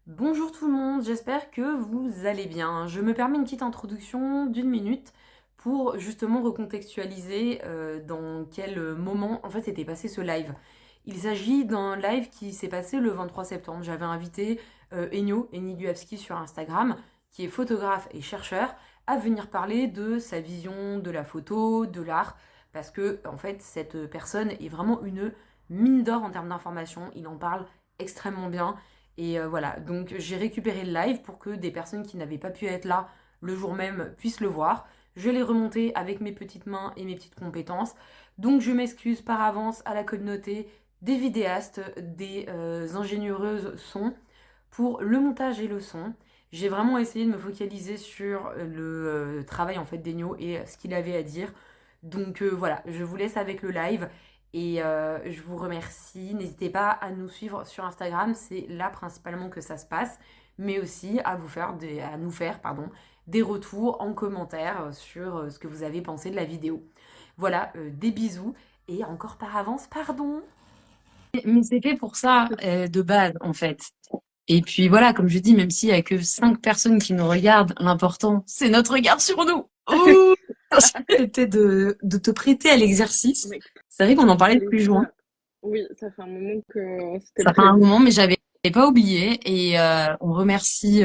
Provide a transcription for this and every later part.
Bonjour tout le monde, j'espère que vous allez bien. Je me permets une petite introduction d'une minute pour justement recontextualiser dans quel moment en fait s'était passé ce live. Il s'agit d'un live qui s'est passé le 23 septembre. J'avais invité Eni Duhavski sur Instagram, qui est photographe et chercheur, à venir parler de sa vision de la photo, de l'art, parce que en fait cette personne est vraiment une mine d'or en termes d'information. Il en parle extrêmement bien. Et voilà, donc j'ai récupéré le live pour que des personnes qui n'avaient pas pu être là le jour même puissent le voir. Je l'ai remonté avec mes petites mains et mes petites compétences. Donc je m'excuse par avance à la communauté des vidéastes, des ingénieuses son pour le montage et le son. J'ai vraiment essayé de me focaliser sur le travail en fait d'Enio et ce qu'il avait à dire. Donc voilà, je vous laisse avec le live et je vous remercie. N'hésitez pas à nous suivre sur Instagram, c'est là principalement que ça se passe, mais aussi à nous faire des retours en commentaire sur ce que vous avez pensé de la vidéo. Voilà, des bisous et encore par avance, pardon. Mais c'est fait pour ça, de base, en fait. Et puis voilà, comme je dis, même s'il y a que 5 personnes qui nous regardent, l'important, c'est notre regard sur nous. Oh, c'était de te prêter à l'exercice. Avec C'est vrai qu'on en parlait depuis juin. plaisir. Oui, ça fait un moment que c'était Ça fait un prévu. moment, mais j'avais pas oublié. Et on remercie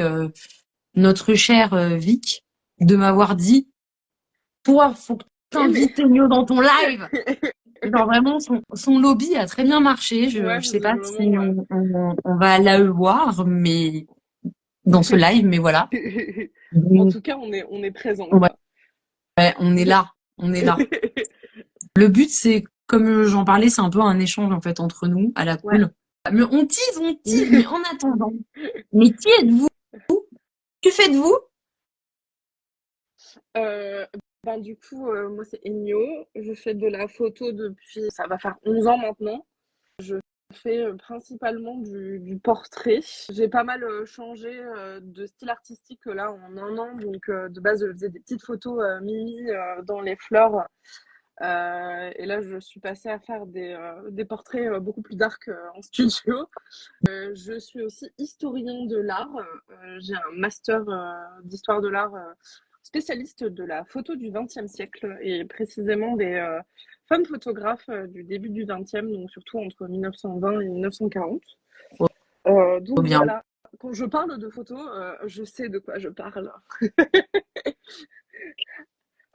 notre cher Vic de m'avoir dit, toi, faut que Oui, mais t'invites Ennio dans ton live. Genre vraiment, son lobby a très bien marché. Je ouais, sais pas si visiblement, on va la voir, mais dans ce live, mais voilà. ouais. En Donc, tout cas, on est présent, ouais, quoi. on est là, on est là. Le but, c'est, comme j'en parlais, c'est un peu un échange en fait entre nous, à la Ouais. cool. Mais on tease, mais en attendant, mais qui êtes-vous? Que faites-vous? Euh, du coup, moi, c'est Enyo. Je fais de la photo depuis, ça va faire 11 ans maintenant. Je fais principalement du portrait. J'ai pas mal changé de style artistique là en un an. Donc, de base, je faisais des petites photos mimi dans les fleurs. Et là, je suis passée à faire des portraits beaucoup plus dark en studio. Je suis aussi historien de l'art. J'ai un master d'histoire de l'art spécialiste de la photo du XXe siècle et précisément des femmes photographes du début du XXe, donc surtout entre 1920 et 1940. Trop Donc bien. voilà, quand je parle de photos, je sais de quoi je parle.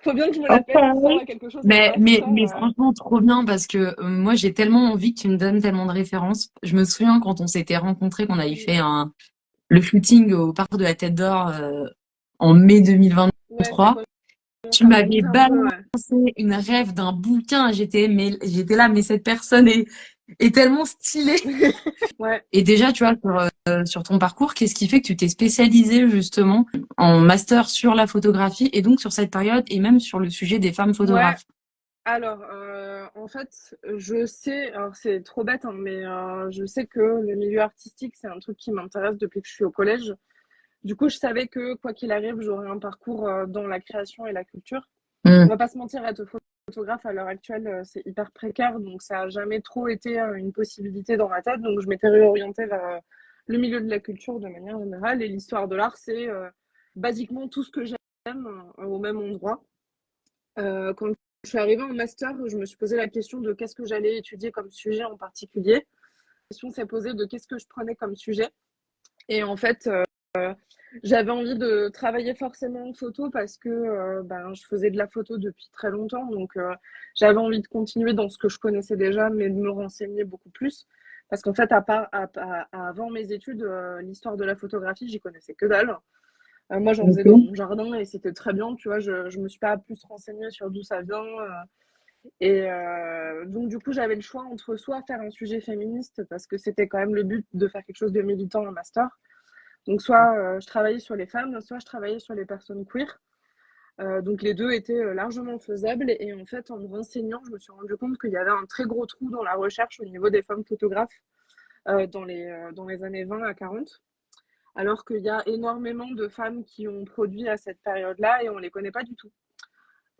Faut bien que je me la pète, ça sert Ok. à quelque chose, mais Mais, pas mais, ça. mais franchement, trop bien parce que moi, j'ai tellement envie que tu me donnes tellement de références. Je me souviens quand on s'était rencontrés, qu'on avait fait le shooting au Parc de la Tête d'Or en mai Ouais, ça 2023. commence Tu à m'avais remonter un peu. balancé Ouais. une rêve d'un bouquin. J'étais là, mais cette personne est tellement stylée. Ouais. Et déjà, tu vois, sur ton parcours, qu'est-ce qui fait que tu t'es spécialisée justement en master sur la photographie et donc sur cette période et même sur le sujet des femmes Ouais, photographes? alors, en fait, je sais, alors c'est trop bête, hein, mais je sais que le milieu artistique, c'est un truc qui m'intéresse depuis que je suis au collège. Du coup, je savais que quoi qu'il arrive, j'aurais un parcours dans la création et la culture. On Hmm. va pas se mentir, être photographe à l'heure actuelle, c'est hyper précaire, donc ça a jamais trop été une possibilité dans ma tête. Donc, je m'étais réorientée vers le milieu de la culture de manière générale. Et l'histoire de l'art, c'est basiquement tout ce que j'aime au même endroit. Quand je suis arrivée en master, je me suis posé la question de qu'est-ce que j'allais étudier comme sujet en particulier. La question s'est posée de qu'est-ce que je prenais comme sujet. Et en fait, j'avais envie de travailler forcément en photo parce que je faisais de la photo depuis très longtemps. Donc, j'avais envie de continuer dans ce que je connaissais déjà, mais de me renseigner beaucoup plus. Parce qu'en fait, avant mes études, l'histoire de la photographie, j'y connaissais que dalle. Moi, j'en faisais dans Ok. mon jardin et c'était très bien, tu vois. Je me suis pas plus renseignée sur d'où ça vient. Et donc, du coup, j'avais le choix entre soit faire un sujet féministe, parce que c'était quand même le but de faire quelque chose de militant en master. Donc, soit je travaillais sur les femmes, soit je travaillais sur les personnes queer. Donc, les deux étaient largement faisables. Et en fait, en me renseignant, je me suis rendu compte qu'il y avait un très gros trou dans la recherche au niveau des femmes photographes dans les années 20 à 40. Alors qu'il y a énormément de femmes qui ont produit à cette période-là et on ne les connaît pas du tout.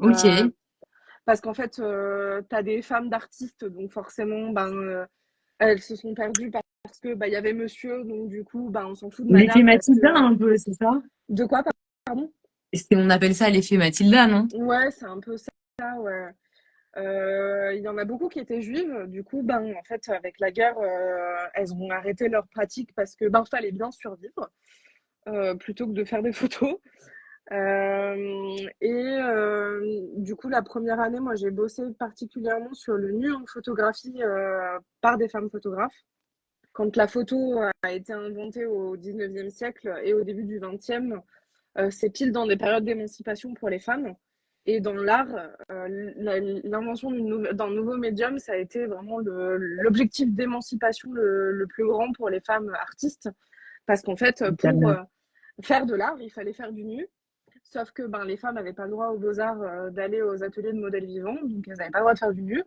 Euh, Ok. Parce qu'en fait, tu as des femmes d'artistes, donc forcément, elles se sont perdues parce que bah, il y avait monsieur, donc du coup, bah, on s'en fout de L'effet madame parce que. Mathilda, un peu, c'est ça? De quoi, pardon? On appelle ça l'effet Mathilda, non? Ouais, c'est un peu ça, ouais. Il y en a beaucoup qui étaient juives, du coup, ben, en fait, avec la guerre, elles ont arrêté leur pratique parce que ben, fallait bien survivre plutôt que de faire des photos. Du coup, la première année, moi, j'ai bossé particulièrement sur le nu en photographie par des femmes photographes. Quand la photo a été inventée au 19e siècle et au début du 20e, c'est pile dans des périodes d'émancipation pour les femmes. Et dans l'art, l'invention d'un nouveau médium, ça a été vraiment l'objectif d'émancipation le plus grand pour les femmes artistes. Parce qu'en fait, pour faire de l'art, il fallait faire du nu. Sauf que ben, les femmes n'avaient pas le droit aux beaux-arts d'aller aux ateliers de modèles vivants, donc elles n'avaient pas le droit de faire du nu.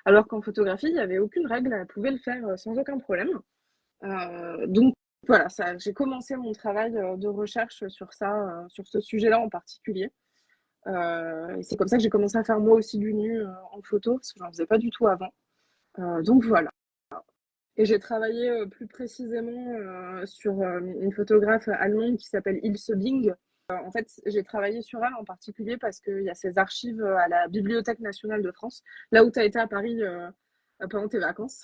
Alors qu'en photographie, il n'y avait aucune règle, elles pouvaient le faire sans aucun problème. Donc voilà, j'ai commencé mon travail de recherche sur ça, sur ce sujet-là en particulier. Et c'est comme ça que j'ai commencé à faire moi aussi du nu en photo, parce que j'en faisais pas du tout avant. Donc voilà. Et j'ai travaillé plus précisément sur une photographe allemande qui s'appelle Ilse Bing. En fait, j'ai travaillé sur elle en particulier parce qu'il y a ses archives à la Bibliothèque nationale de France, là où tu as été à Paris pendant tes vacances.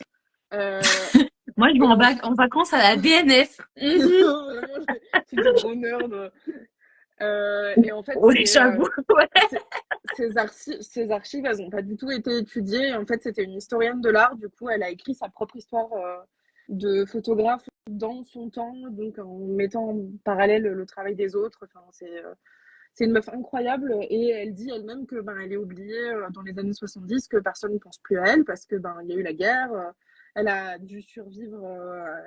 Moi, je vais Et en vacances à la BNF. Vraiment, tu dis gros nerd. Et en fait, Oui, j'avoue. Ouais. ces archives, elles n'ont pas du tout été étudiées. En fait, c'était une historienne de l'art. Du coup, elle a écrit sa propre histoire de photographe dans son temps, donc en mettant en parallèle le travail des autres. Enfin, c'est une meuf incroyable et elle dit elle-même que ben, elle est oubliée dans les années 70, que personne ne pense plus à elle parce que ben, il y a eu la guerre. Elle a dû survivre,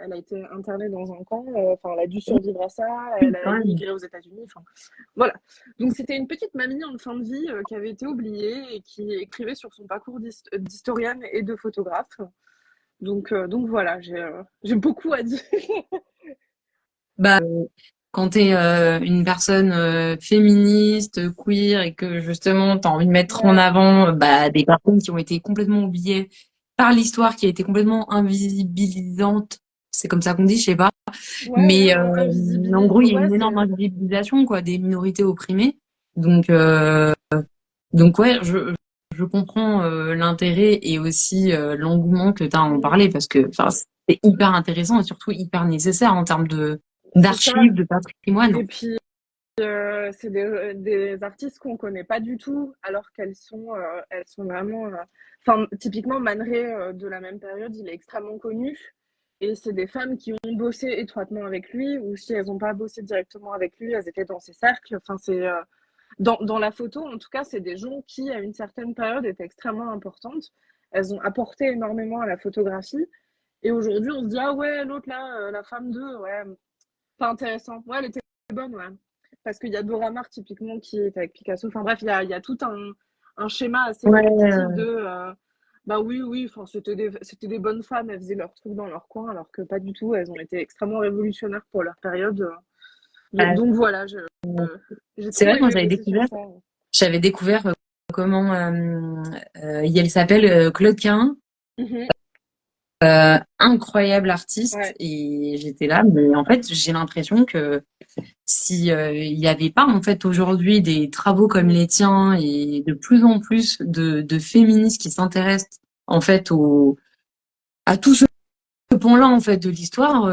elle a été internée dans un camp, enfin, elle a dû survivre à ça, elle Oui, a quand même. immigré aux États-Unis, enfin, voilà. Donc, c'était une petite mamie en fin de vie qui avait été oubliée et qui écrivait sur son parcours d'historienne et de photographe. Donc voilà, j'ai beaucoup à dire. Bah, quand t'es une personne féministe, queer, et que justement t'as envie de mettre en Ouais, avant bah, des personnes qui ont été complètement oubliées par l'histoire, qui a été complètement invisibilisante, c'est comme ça qu'on dit, je sais pas. ouais, Mais en gros, il y a ouais, une énorme c'est. invisibilisation quoi, des minorités opprimées. Donc, ouais, je comprends l'intérêt et aussi l'engouement que tu as à en Mm, parler parce que enfin, c'est hyper intéressant et surtout hyper nécessaire en termes de c'est ça. d'archives, de patrimoine. Et puis, c'est des artistes qu'on connaît pas du tout, alors elles sont vraiment. Enfin, typiquement, Man Ray, de la même période, il est extrêmement connu. Et c'est des femmes qui ont bossé étroitement avec lui, ou si elles n'ont pas bossé directement avec lui, elles étaient dans ses cercles. Enfin, dans la photo, en tout cas, c'est des gens qui, à une certaine période, étaient extrêmement importantes. Elles ont apporté énormément à la photographie. Et aujourd'hui, on se dit, ah ouais, l'autre là, la femme d'eux, ouais, pas intéressant. Ouais, elle était bonne, ouais. Parce qu'il y a Dora Maar, typiquement, qui est avec Picasso. Enfin bref, il y a tout un schéma assez Ouais, répétitif de bah oui, oui, enfin, c'était des bonnes femmes, elles faisaient leur truc dans leur coin, alors que pas du tout, elles ont été extrêmement révolutionnaires pour leur période. Donc voilà, j'ai c'est trop vrai que moi aimé bosser sur ça. j'avais découvert comment elle s'appelle Claude Quin, Mhm, incroyable artiste ouais, et j'étais là mais en fait j'ai l'impression que si il n'y avait pas en fait aujourd'hui des travaux comme mm, les tiens et de plus en plus de féministes qui s'intéressent en fait à tout ce pan-là en fait de l'histoire,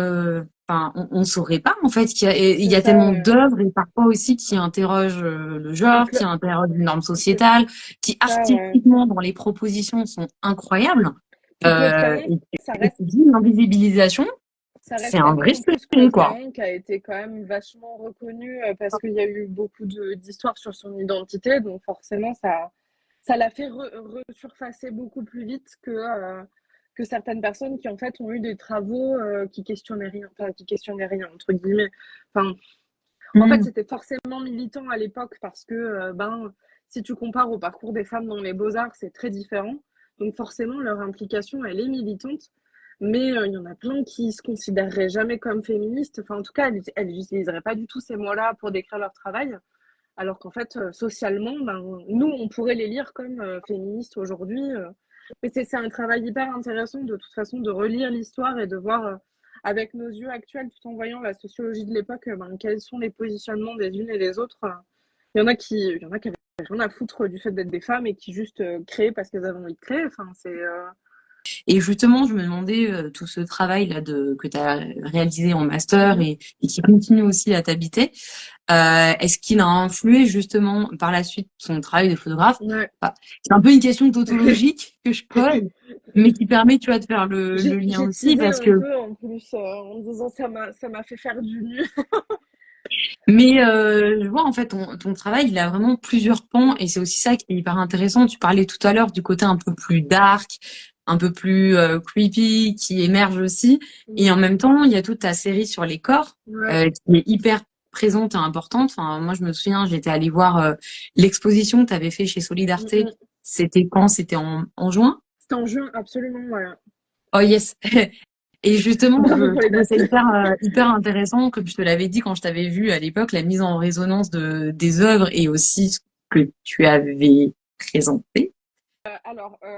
enfin on saurait pas en fait il c'est y a ça, tellement ouais. d'œuvres et parfois aussi qui interrogent le Et genre, qui interrogent les normes c'est sociétales, qui ça, ouais. artistiquement dans les propositions sont incroyables. Puis Claude Cahun, Et ça et reste tu dis l'invisibilisation, Ça c'est reste un quelqu'un vrai en plus, sujet Claude quoi. Cahun, qui a été quand même vachement reconnu parce qu'il y a eu beaucoup d'histoires sur son identité. Donc forcément, ça l'a fait resurfacer beaucoup plus vite que certaines personnes qui en fait ont eu des travaux qui questionnaient rien, enfin qui questionnaient rien entre guillemets. Enfin, en fait, Mm. c'était forcément militant à l'époque parce que ben si tu compares au parcours des femmes dans les beaux-arts, c'est très différent. Donc forcément, leur implication, elle est militante. Mais il y en a plein qui se considéreraient jamais comme féministes. Enfin, en tout cas, elles n'utiliseraient pas du tout ces mots-là pour décrire leur travail. Alors qu'en fait, socialement, ben, nous, on pourrait les lire comme féministes aujourd'hui. Mais c'est un travail hyper intéressant de toute façon de relire l'histoire et de voir avec nos yeux actuels, tout en voyant la sociologie de l'époque, quels sont les positionnements des unes et des autres. Il y en a qui avaient rien à foutre du fait d'être des femmes et qui juste créaient parce qu'elles avaient envie de créer. Enfin, Et justement, je me demandais, tout ce travail-là que tu as réalisé en master et qui continue aussi à t'habiter, est-ce qu'il a influé justement par la suite ton travail de photographe? Ouais. Enfin, c'est un peu une question tautologique que je pose, mais qui permet, tu vois, de faire le lien J'ai aussi teasé parce un que peu en plus en disant ça m'a fait faire du nu. mais je vois en fait ton travail, il a vraiment plusieurs pans et c'est aussi ça qui est hyper intéressant. Tu parlais tout à l'heure du côté un peu plus dark, un peu plus creepy qui émerge aussi. Et en même temps, il y a toute ta série sur les corps Ouais. qui est hyper présente et importante. Enfin, moi, je me souviens, j'étais allée voir l'exposition que tu avais fait chez Solidarté. C'était quand? C'était en juin? C'était en juin, absolument, voilà. Oh yes. Et justement, Bravo je pour les trouvais dates. ça hyper intéressant, comme je te l'avais dit quand je t'avais vu à l'époque, la mise en résonance des œuvres et aussi ce que tu avais présenté.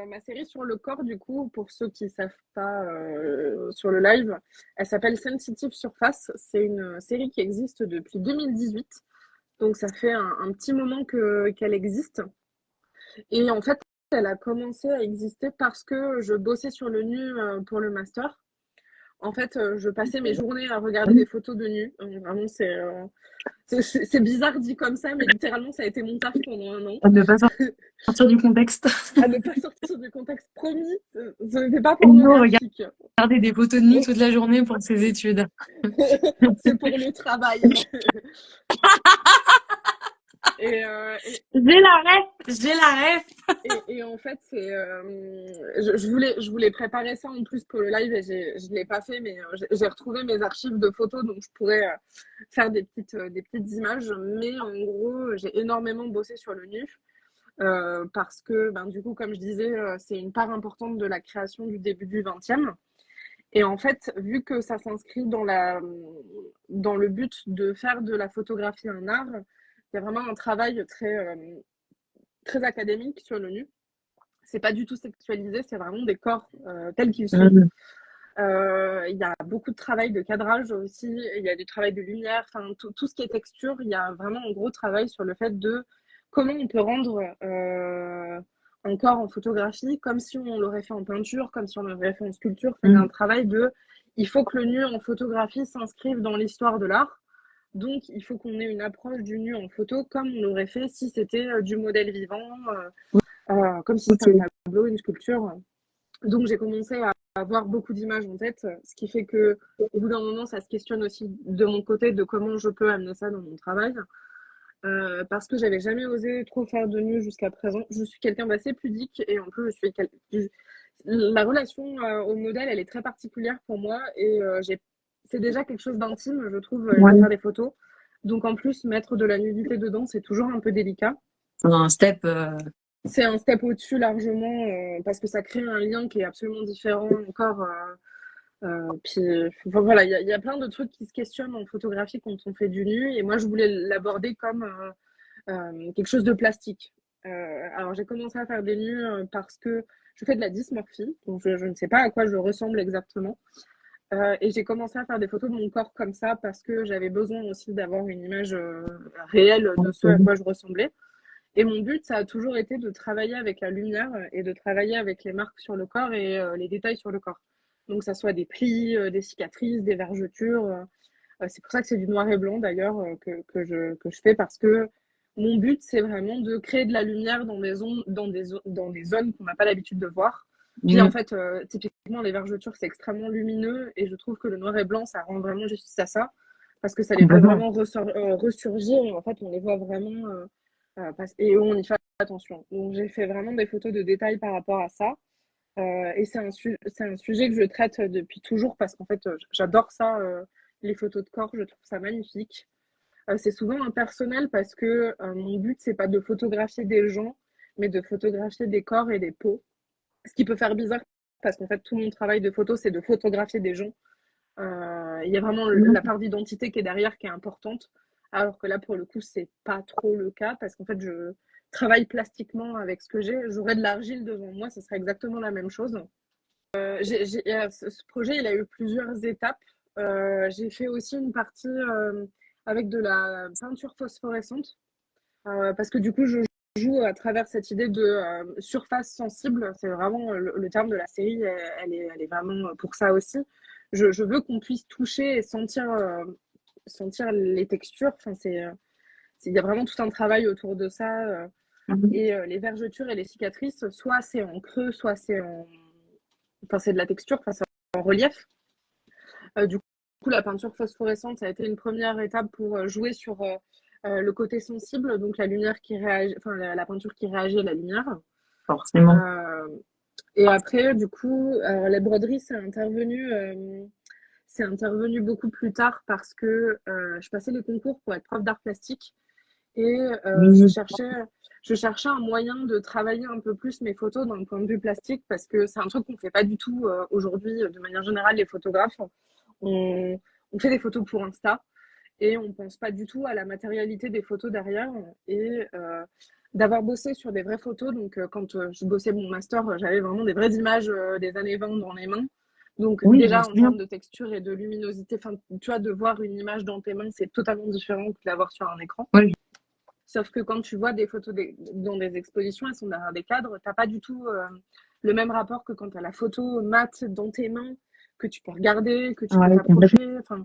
Ma série sur le corps, du coup, pour ceux qui savent pas sur le live, elle s'appelle Sensitive Surface. C'est une série qui existe depuis 2018. Donc ça fait un petit moment qu'elle existe. Et en fait, elle a commencé à exister parce que je bossais sur le nu pour le master. En fait, je passais mes journées à regarder des photos de nu. Vraiment, c'est bizarre dit comme ça, mais littéralement, ça a été mon taf pendant un an. À ne pas sortir du contexte. À ne pas sortir du contexte promis, ce n'était pas Hello, pornographique. regarder des photos de nu toute la journée pour ses études. C'est pour le travail. Et, J'ai la ref. et en fait, je voulais préparer ça en plus pour le live et je ne l'ai pas fait, mais j'ai retrouvé mes archives de photos, donc je pourrais faire des petites images. Mais en gros, j'ai énormément bossé sur le nu. Parce que, du coup, comme je disais, c'est une part importante de la création du début du XXe. Et en fait, vu que ça s'inscrit dans le but de faire de la photographie un art, il y a vraiment un travail très académique sur le nu. C'est pas du tout sexualisé, c'est vraiment des corps tels qu'ils sont. Il y a beaucoup de travail de cadrage aussi, il y a du travail de lumière, enfin tout ce qui est texture, il y a vraiment un gros travail sur le fait de comment on peut rendre un corps en photographie comme si on l'aurait fait en peinture, comme si on l'aurait fait en sculpture. Il y a un travail il faut que le nu en photographie s'inscrive dans l'histoire de l'art. Donc, il faut qu'on ait une approche du nu en photo comme on l'aurait fait si c'était du modèle vivant, comme si c'était un tableau, une sculpture. Donc, j'ai commencé à avoir beaucoup d'images en tête, ce qui fait que au bout d'un moment, ça se questionne aussi de mon côté de comment je peux amener ça dans mon travail. Parce que j'avais jamais osé trop faire de nu jusqu'à présent. Je suis quelqu'un d'assez pudique et en plus, la relation au modèle, elle est très particulière pour moi et c'est déjà quelque chose d'intime, je trouve, de faire des photos. Donc en plus, mettre de la nudité dedans, c'est toujours un peu délicat. Un step. C'est un step au-dessus largement parce que ça crée un lien qui est absolument différent encore. Voilà, il y a plein de trucs qui se questionnent en photographie quand on fait du nu et moi je voulais l'aborder comme quelque chose de plastique. Alors j'ai commencé à faire des nus parce que je fais de la dysmorphie, donc je ne sais pas à quoi je ressemble exactement. Et j'ai commencé à faire des photos de mon corps comme ça parce que j'avais besoin aussi d'avoir une image réelle de ce à quoi je ressemblais. Et mon but, ça a toujours été de travailler avec la lumière et de travailler avec les marques sur le corps et les détails sur le corps. Donc, ça soit des plis, des cicatrices, des vergetures. C'est pour ça que c'est du noir et blanc d'ailleurs que je fais parce que mon but, c'est vraiment de créer de la lumière dans des zones, dans des zones qu'on n'a pas l'habitude de voir. Puis en fait, typiquement, les vergetures, c'est extrêmement lumineux et je trouve que le noir et blanc, ça rend vraiment justice à ça parce que ça les fait vraiment ressurgir et en fait, on les voit vraiment et on y fait attention. Donc, j'ai fait vraiment des photos de détails par rapport à ça. Et c'est un sujet que je traite depuis toujours parce qu'en fait, j'adore ça, les photos de corps, je trouve ça magnifique. C'est souvent impersonnel parce que mon but, c'est pas de photographier des gens, mais de photographier des corps et des peaux. Ce qui peut faire bizarre parce qu'en fait, tout mon travail de photo, c'est de photographier des gens. Il y a vraiment la part d'identité qui est derrière qui est importante. Alors que là, pour le coup, c'est pas trop le cas parce qu'en fait, je travaille plastiquement avec ce que j'ai. J'aurais de l'argile devant moi, ce serait exactement la même chose. Ce projet, il a eu plusieurs étapes. J'ai fait aussi une partie avec de la peinture phosphorescente, parce que du coup, je joue à travers cette idée de surface sensible. C'est vraiment le terme de la série, elle est vraiment pour ça aussi. Je veux qu'on puisse toucher et sentir les textures. Enfin, il y a vraiment tout un travail autour de ça. Mhm. Et les vergetures et les cicatrices, soit c'est en creux, soit enfin, c'est de la texture, enfin, c'est en relief. Du coup, la peinture phosphorescente, ça a été une première étape pour jouer sur le côté sensible, donc la lumière qui réagit, enfin la peinture qui réagit à la lumière. Forcément. Euh, et après, du coup, la broderie, c'est intervenu beaucoup plus tard parce que je passais les concours pour être prof d'art plastique et Oui. je cherchais un moyen de travailler un peu plus mes photos dans le point de vue plastique parce que c'est un truc qu'on fait pas du tout aujourd'hui de manière générale les photographes. On, on fait des photos pour Insta et on pense pas du tout à la matérialité des photos derrière et d'avoir bossé sur des vraies photos. Donc quand je bossais mon master, j'avais vraiment des vraies images des années 20 dans les mains. Donc Oui, je m'en déjà en souviens. termes de texture et de luminosité, enfin tu vois, de voir une image dans tes mains, c'est totalement différent que de la voir sur un écran. Oui. Sauf que quand tu vois des photos dans des expositions, elles sont derrière des cadres, t'as pas du tout le même rapport que quand tu as la photo mate dans tes mains, que tu peux regarder, que tu peux Ouais, complètement. t'approcher. Enfin,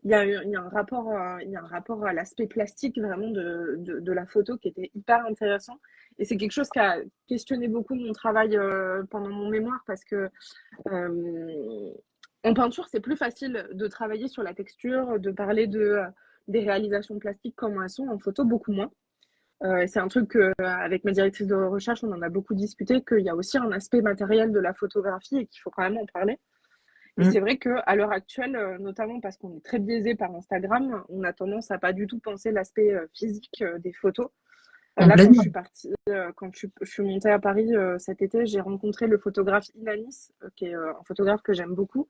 il y a un rapport, il y a un rapport à l'aspect plastique vraiment de la photo qui était hyper intéressant. Et c'est quelque chose qui a questionné beaucoup mon travail pendant mon mémoire parce que en peinture, c'est plus facile de travailler sur la texture, de parler des réalisations plastiques comme elles sont en photo, beaucoup moins. C'est un truc avec ma directrice de recherche, on en a beaucoup discuté, qu'il y a aussi un aspect matériel de la photographie et qu'il faut quand même en parler. Et Mm. c'est vrai qu'à l'heure actuelle, notamment parce qu'on est très biaisé par Instagram, on a tendance à pas du tout penser l'aspect physique des photos. Là, quand je Complètement. suis partie, je suis montée à Paris cet été, j'ai rencontré le photographe Inanis, qui est un photographe que j'aime beaucoup,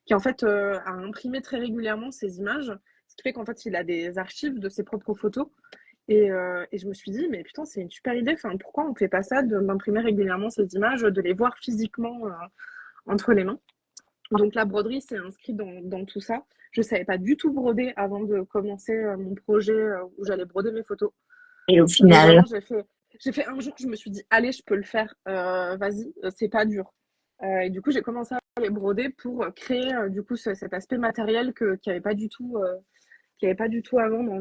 qui en fait a imprimé très régulièrement ses images, ce qui fait qu'en fait il a des archives de ses propres photos. Et je me suis dit, mais putain, c'est une super idée. Enfin, pourquoi on ne fait pas ça d'imprimer régulièrement ces images, de les voir physiquement entre les mains. Donc la broderie s'est inscrite dans tout ça. Je ne savais pas du tout broder avant de commencer mon projet où j'allais broder mes photos. Et au Mais final, vraiment, j'ai fait un jour, je me suis dit, allez, je peux le faire. Vas-y, c'est pas dur. Et du coup, j'ai commencé à les broder pour créer du coup cet aspect matériel qu'il n'y avait pas du tout qu'il n'y avait pas du tout avant dans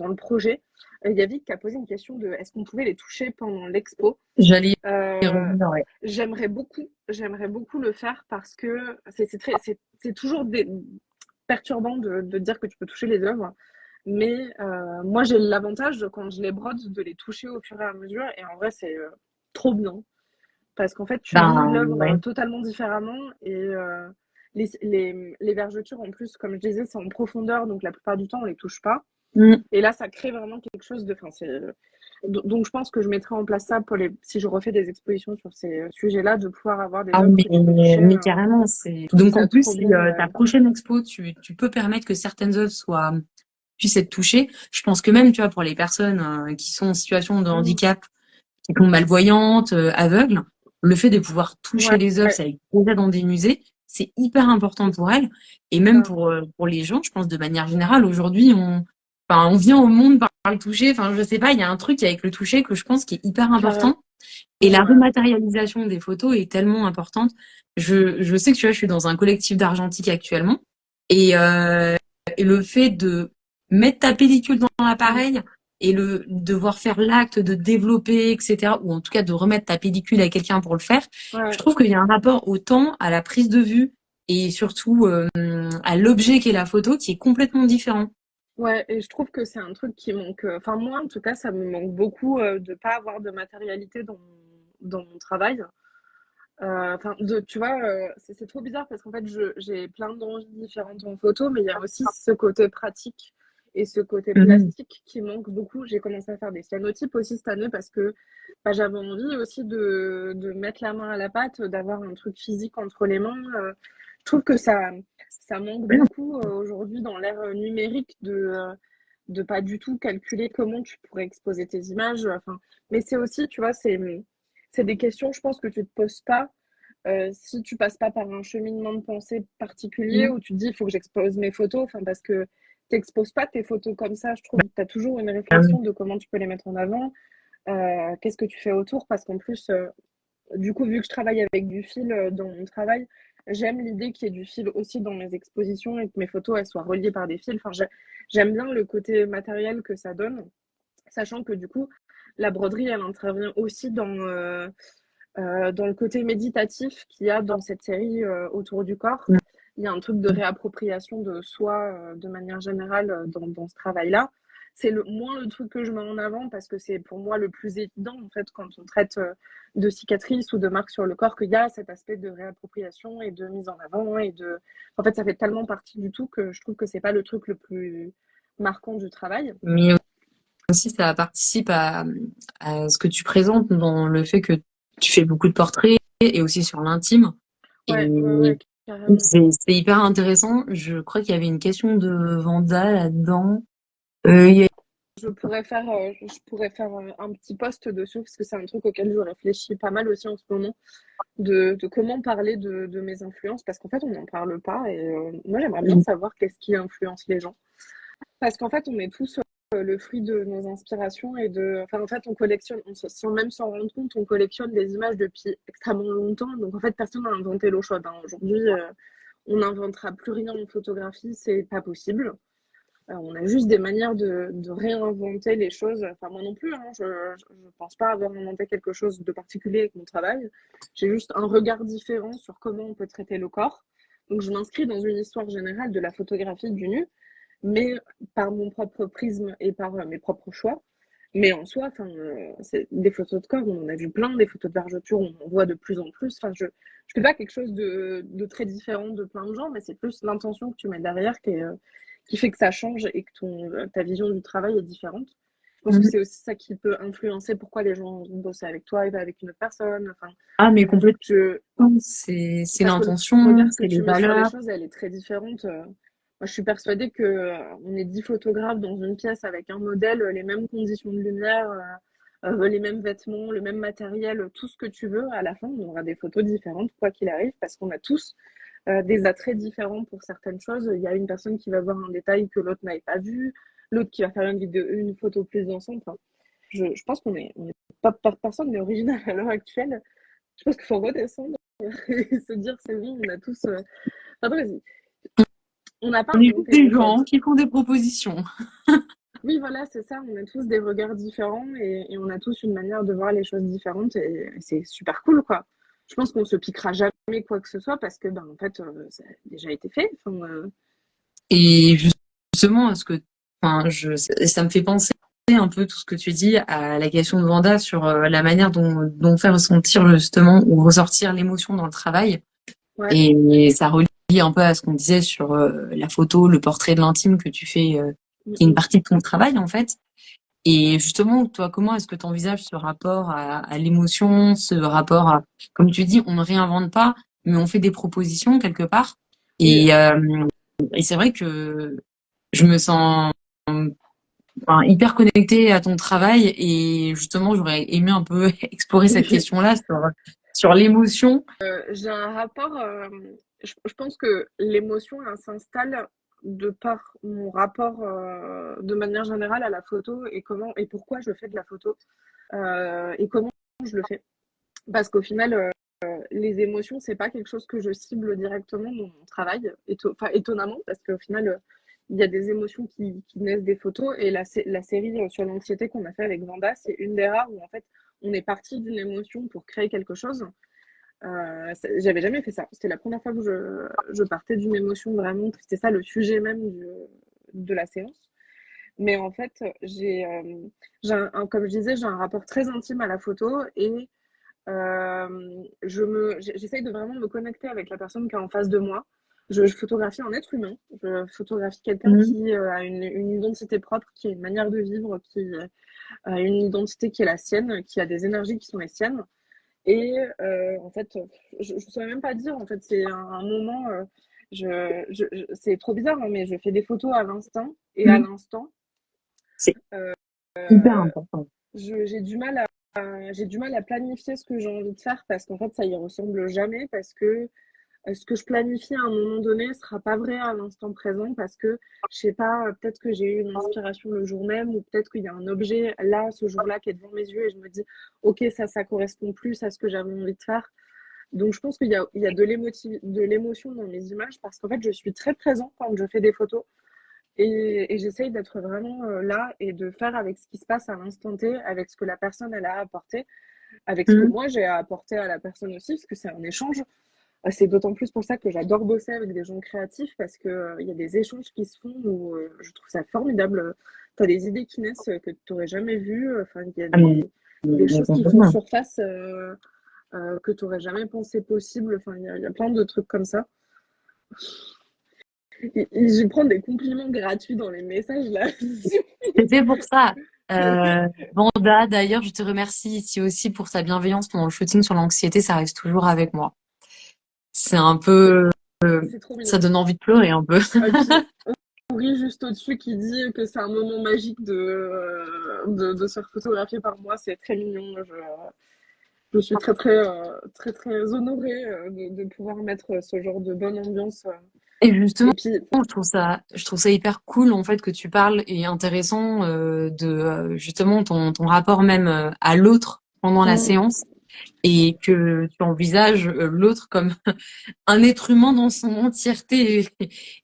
le projet. Yavick qui a posé une question de est-ce qu'on pouvait les toucher pendant l'expo. j'allais y Euh, revenir, ouais. j'aimerais beaucoup le faire parce que c'est toujours perturbant de dire que tu peux toucher les œuvres. Mais moi, j'ai l'avantage, quand je les brode, de les toucher au fur et à mesure. Et en vrai, c'est trop bien. Parce qu'en fait, tu vis Ben, l'œuvre ouais. totalement différemment. Et les vergetures, en plus, comme je disais, c'est en profondeur. Donc, la plupart du temps, on les touche pas. Mm. Et là, ça crée vraiment quelque chose de. Enfin, donc, je pense que je mettrai en place ça si je refais des expositions sur ces sujets-là, de pouvoir avoir des Ah, œuvres que tu peux toucher. mais carrément, c'est. Je trouve Donc, en ça plus, trop si bien. ta prochaine expo, tu peux permettre que certaines œuvres puissent être touchées. Je pense que même, tu vois, pour les personnes qui sont en situation de Mm. handicap, qui sont malvoyantes, aveugles, le fait de pouvoir toucher Ouais, les œuvres, ouais, ça déjà dans des musées, c'est hyper important pour elles. Et c'est même ça. pour les gens, je pense de manière générale, aujourd'hui, enfin, on vient au monde par le toucher. Enfin, je sais pas, il y a un truc avec le toucher que je pense qui est hyper Carrément. important. Et la Ouais. rematérialisation des photos est tellement importante. Je sais que tu vois, je suis dans un collectif d'argentique actuellement. Et le fait de mettre ta pellicule dans Mm. l'appareil et le devoir faire l'acte de développer, etc., ou en tout cas de remettre ta pellicule à quelqu'un pour le faire, je Ouais. trouve qu'il y a un rapport au temps, à la prise de vue et surtout à l'objet qu'est la photo qui est complètement différent. Ouais, et je trouve que c'est un truc qui manque. Enfin, moi, en tout cas, ça me manque beaucoup de pas avoir de matérialité dans mon travail. Enfin, tu vois, c'est trop bizarre parce qu'en fait, j'ai plein d'envies différentes en photo, mais il y a aussi ce côté pratique et ce côté Mhm. plastique qui manque beaucoup. J'ai commencé à faire des cyanotypes aussi cette année parce que bah, j'avais envie aussi de mettre la main à la pâte, d'avoir un truc physique entre les mains. Je trouve que ça manque Ouais, non. beaucoup aujourd'hui dans l'ère numérique de pas du tout calculer comment tu pourrais exposer tes images. Enfin, mais c'est aussi, tu vois, c'est des questions, je pense, que tu te poses pas si tu passes pas par un cheminement de pensée particulier où tu te dis il faut que j'expose mes photos, enfin parce que t'exposes pas tes photos comme ça, je trouve. Tu as toujours une réflexion de comment tu peux les mettre en avant, qu'est-ce que tu fais autour, parce qu'en plus, du coup, vu que je travaille avec du fil dans mon travail, j'aime l'idée qu'il y ait du fil aussi dans mes expositions et que mes photos elles soient reliées par des fils. Enfin, j'aime bien le côté matériel que ça donne, sachant que du coup, la broderie, elle intervient aussi dans le côté méditatif qu'il y a dans cette série autour du corps. Il y a un truc de réappropriation de soi de manière générale dans ce travail-là. C'est moins le truc que je mets en avant parce que c'est pour moi le plus évident en fait quand on traite de cicatrices ou de marques sur le corps qu'il y a cet aspect de réappropriation et de mise en avant en fait ça fait tellement partie du tout que je trouve que c'est pas le truc le plus marquant du travail. Mais aussi, ça participe à ce que tu présentes dans le fait que tu fais beaucoup de portraits et aussi sur l'intime. Ouais, Et carrément. c'est hyper intéressant. Je crois qu'il y avait une question de Vanda là-dedans. Je pourrais faire un petit post dessus parce que c'est un truc auquel je réfléchis pas mal aussi en ce moment, de comment parler de mes influences parce qu'en fait on n'en parle pas et moi j'aimerais bien savoir qu'est-ce qui influence les gens. Parce qu'en fait on est tous le fruit de nos inspirations enfin en fait on collectionne, sans même s'en rendre compte, on collectionne des images depuis extrêmement longtemps. Donc en fait personne n'a inventé l'eau chaude, hein. Aujourd'hui on n'inventera plus rien en photographie, c'est pas possible. On a juste des manières de réinventer les choses. Enfin, moi non plus, hein, je ne pense pas avoir inventé quelque chose de particulier avec mon travail. J'ai juste un regard différent sur comment on peut traiter le corps. Donc, je m'inscris dans une histoire générale de la photographie du nu, mais par mon propre prisme et par mes propres choix. Mais en soi, c'est des photos de corps, on en a vu plein, des photos de vergeture, on en voit de plus en plus. Enfin, je fais pas quelque chose de très différent de plein de gens, mais c'est plus l'intention que tu mets derrière qui fait que ça change et que ta vision du travail est différente. Je pense que c'est aussi ça qui peut influencer pourquoi les gens vont bosser avec toi et pas avec une autre personne. Enfin, Ah, mais complètement. je, C'est parce que le l'intention, regard que c'est les tu mets sur les valeurs. choses, elle est très différente. Moi, je suis persuadée que on est 10 photographes dans une pièce avec un modèle, les mêmes conditions de lumière, les mêmes vêtements, le même matériel, tout ce que tu veux. À la fin, on aura des photos différentes, quoi qu'il arrive, parce qu'on a tous des attraits différents pour certaines choses. Il y a une personne qui va voir un détail que l'autre n'avait pas vu, l'autre qui va faire une photo plus d'ensemble. Enfin, je pense on est pas personne n'est original à l'heure actuelle. Je pense qu'il faut redescendre et se dire c'est bon, on a tous. Pardon, vas-y. On n'a pas On est juste inventé des l'eau gens chaude. qui font des propositions. Oui, voilà, c'est ça. On a tous des regards différents et on a tous une manière de voir les choses différentes et c'est super cool, quoi. Je pense qu'on se piquera jamais quoi que ce soit parce que, ben, en fait, ça a déjà été fait. Enfin, Et justement, enfin, ça me fait penser un peu tout ce que tu dis à la question de Vanda sur la manière dont faire ressentir justement ou ressortir l'émotion dans le travail. ouais. Et ça relie un peu à ce qu'on disait sur la photo, le portrait de l'intime que tu fais, Mm, qui est une mm. partie de ton travail en fait. Et justement, toi, comment est-ce que tu envisages ce rapport à l'émotion, ce rapport à, comme tu dis, on ne réinvente pas, mais on fait des propositions quelque part. Oui, Et c'est vrai que je me sens enfin, hyper connectée à ton travail et justement, j'aurais aimé un peu explorer cette question-là sur l'émotion. j'ai un rapport. Je pense que l'émotion, elle s'installe de par mon rapport de manière générale à la photo et comment et pourquoi je fais de la photo et comment je le fais. Parce qu'au final, les émotions, c'est pas quelque chose que je cible directement dans mon travail, enfin, étonnamment, parce qu'au final, il y a des émotions qui naissent des photos. Et la série sur l'anxiété qu'on a fait avec Vanda, c'est une des rares où en fait, on est parti d'une émotion pour créer quelque chose. J'avais jamais fait ça. C'était la première fois que je partais d'une émotion vraiment. C'était ça le sujet même de la séance. Mais en fait, comme je disais, j'ai un rapport très intime à la photo et j'essaye de vraiment me connecter avec la personne qui est en face de moi. Je photographie un être humain. Je photographie quelqu'un Mhm. qui a une identité propre, qui a une manière de vivre, qui a une identité qui est la sienne, qui a des énergies qui sont les siennes. Et en fait, je ne saurais même pas dire. En fait, c'est un moment. C'est trop bizarre, hein, mais je fais des photos à l'instinct et à l'instant. C'est euh, hyper important. j'ai du mal j'ai du mal à planifier ce que j'ai envie de faire parce qu'en fait, ça y ressemble jamais parce que ce que je planifie à un moment donné sera pas vrai à l'instant présent parce que, je sais pas, peut-être que j'ai eu une inspiration le jour même ou peut-être qu'il y a un objet là, ce jour-là, qui est devant mes yeux et je me dis, ok, ça correspond plus à ce que j'avais envie de faire. Donc, je pense qu'il y a de l'émotion dans mes images parce qu'en fait, je suis très présente quand je fais des photos et j'essaye d'être vraiment là et de faire avec ce qui se passe à l'instant T, avec ce que la personne elle a apporté, avec ce que Mhm. moi j'ai à apporter à la personne aussi, parce que c'est un échange. C'est d'autant plus pour ça que j'adore bosser avec des gens créatifs parce que il y a des échanges qui se font où je trouve ça formidable. Tu as des idées qui naissent que tu n'aurais jamais vues. Enfin, il y a Ah, des mais choses qui font complètement. surface que tu n'aurais jamais pensé possible. Enfin, il y a plein de trucs comme ça. Je prends des compliments gratuits dans les messages là. C'était pour ça. Vanda, d'ailleurs, je te remercie ici aussi pour ta bienveillance pendant le shooting sur l'anxiété, ça reste toujours avec moi. C'est un peu, C'est trop ça mignon. donne envie de pleurer un peu. Et puis, Henri, juste au-dessus, qui dit que c'est un moment magique de se faire photographier par moi. C'est très mignon. Je suis très, très, très, très honorée de pouvoir mettre ce genre de bonne ambiance. Et justement, Et puis, je trouve ça hyper cool en fait que tu parles et intéressant de justement ton rapport même à l'autre pendant la mm, séance et que tu envisages l'autre comme un être humain dans son entièreté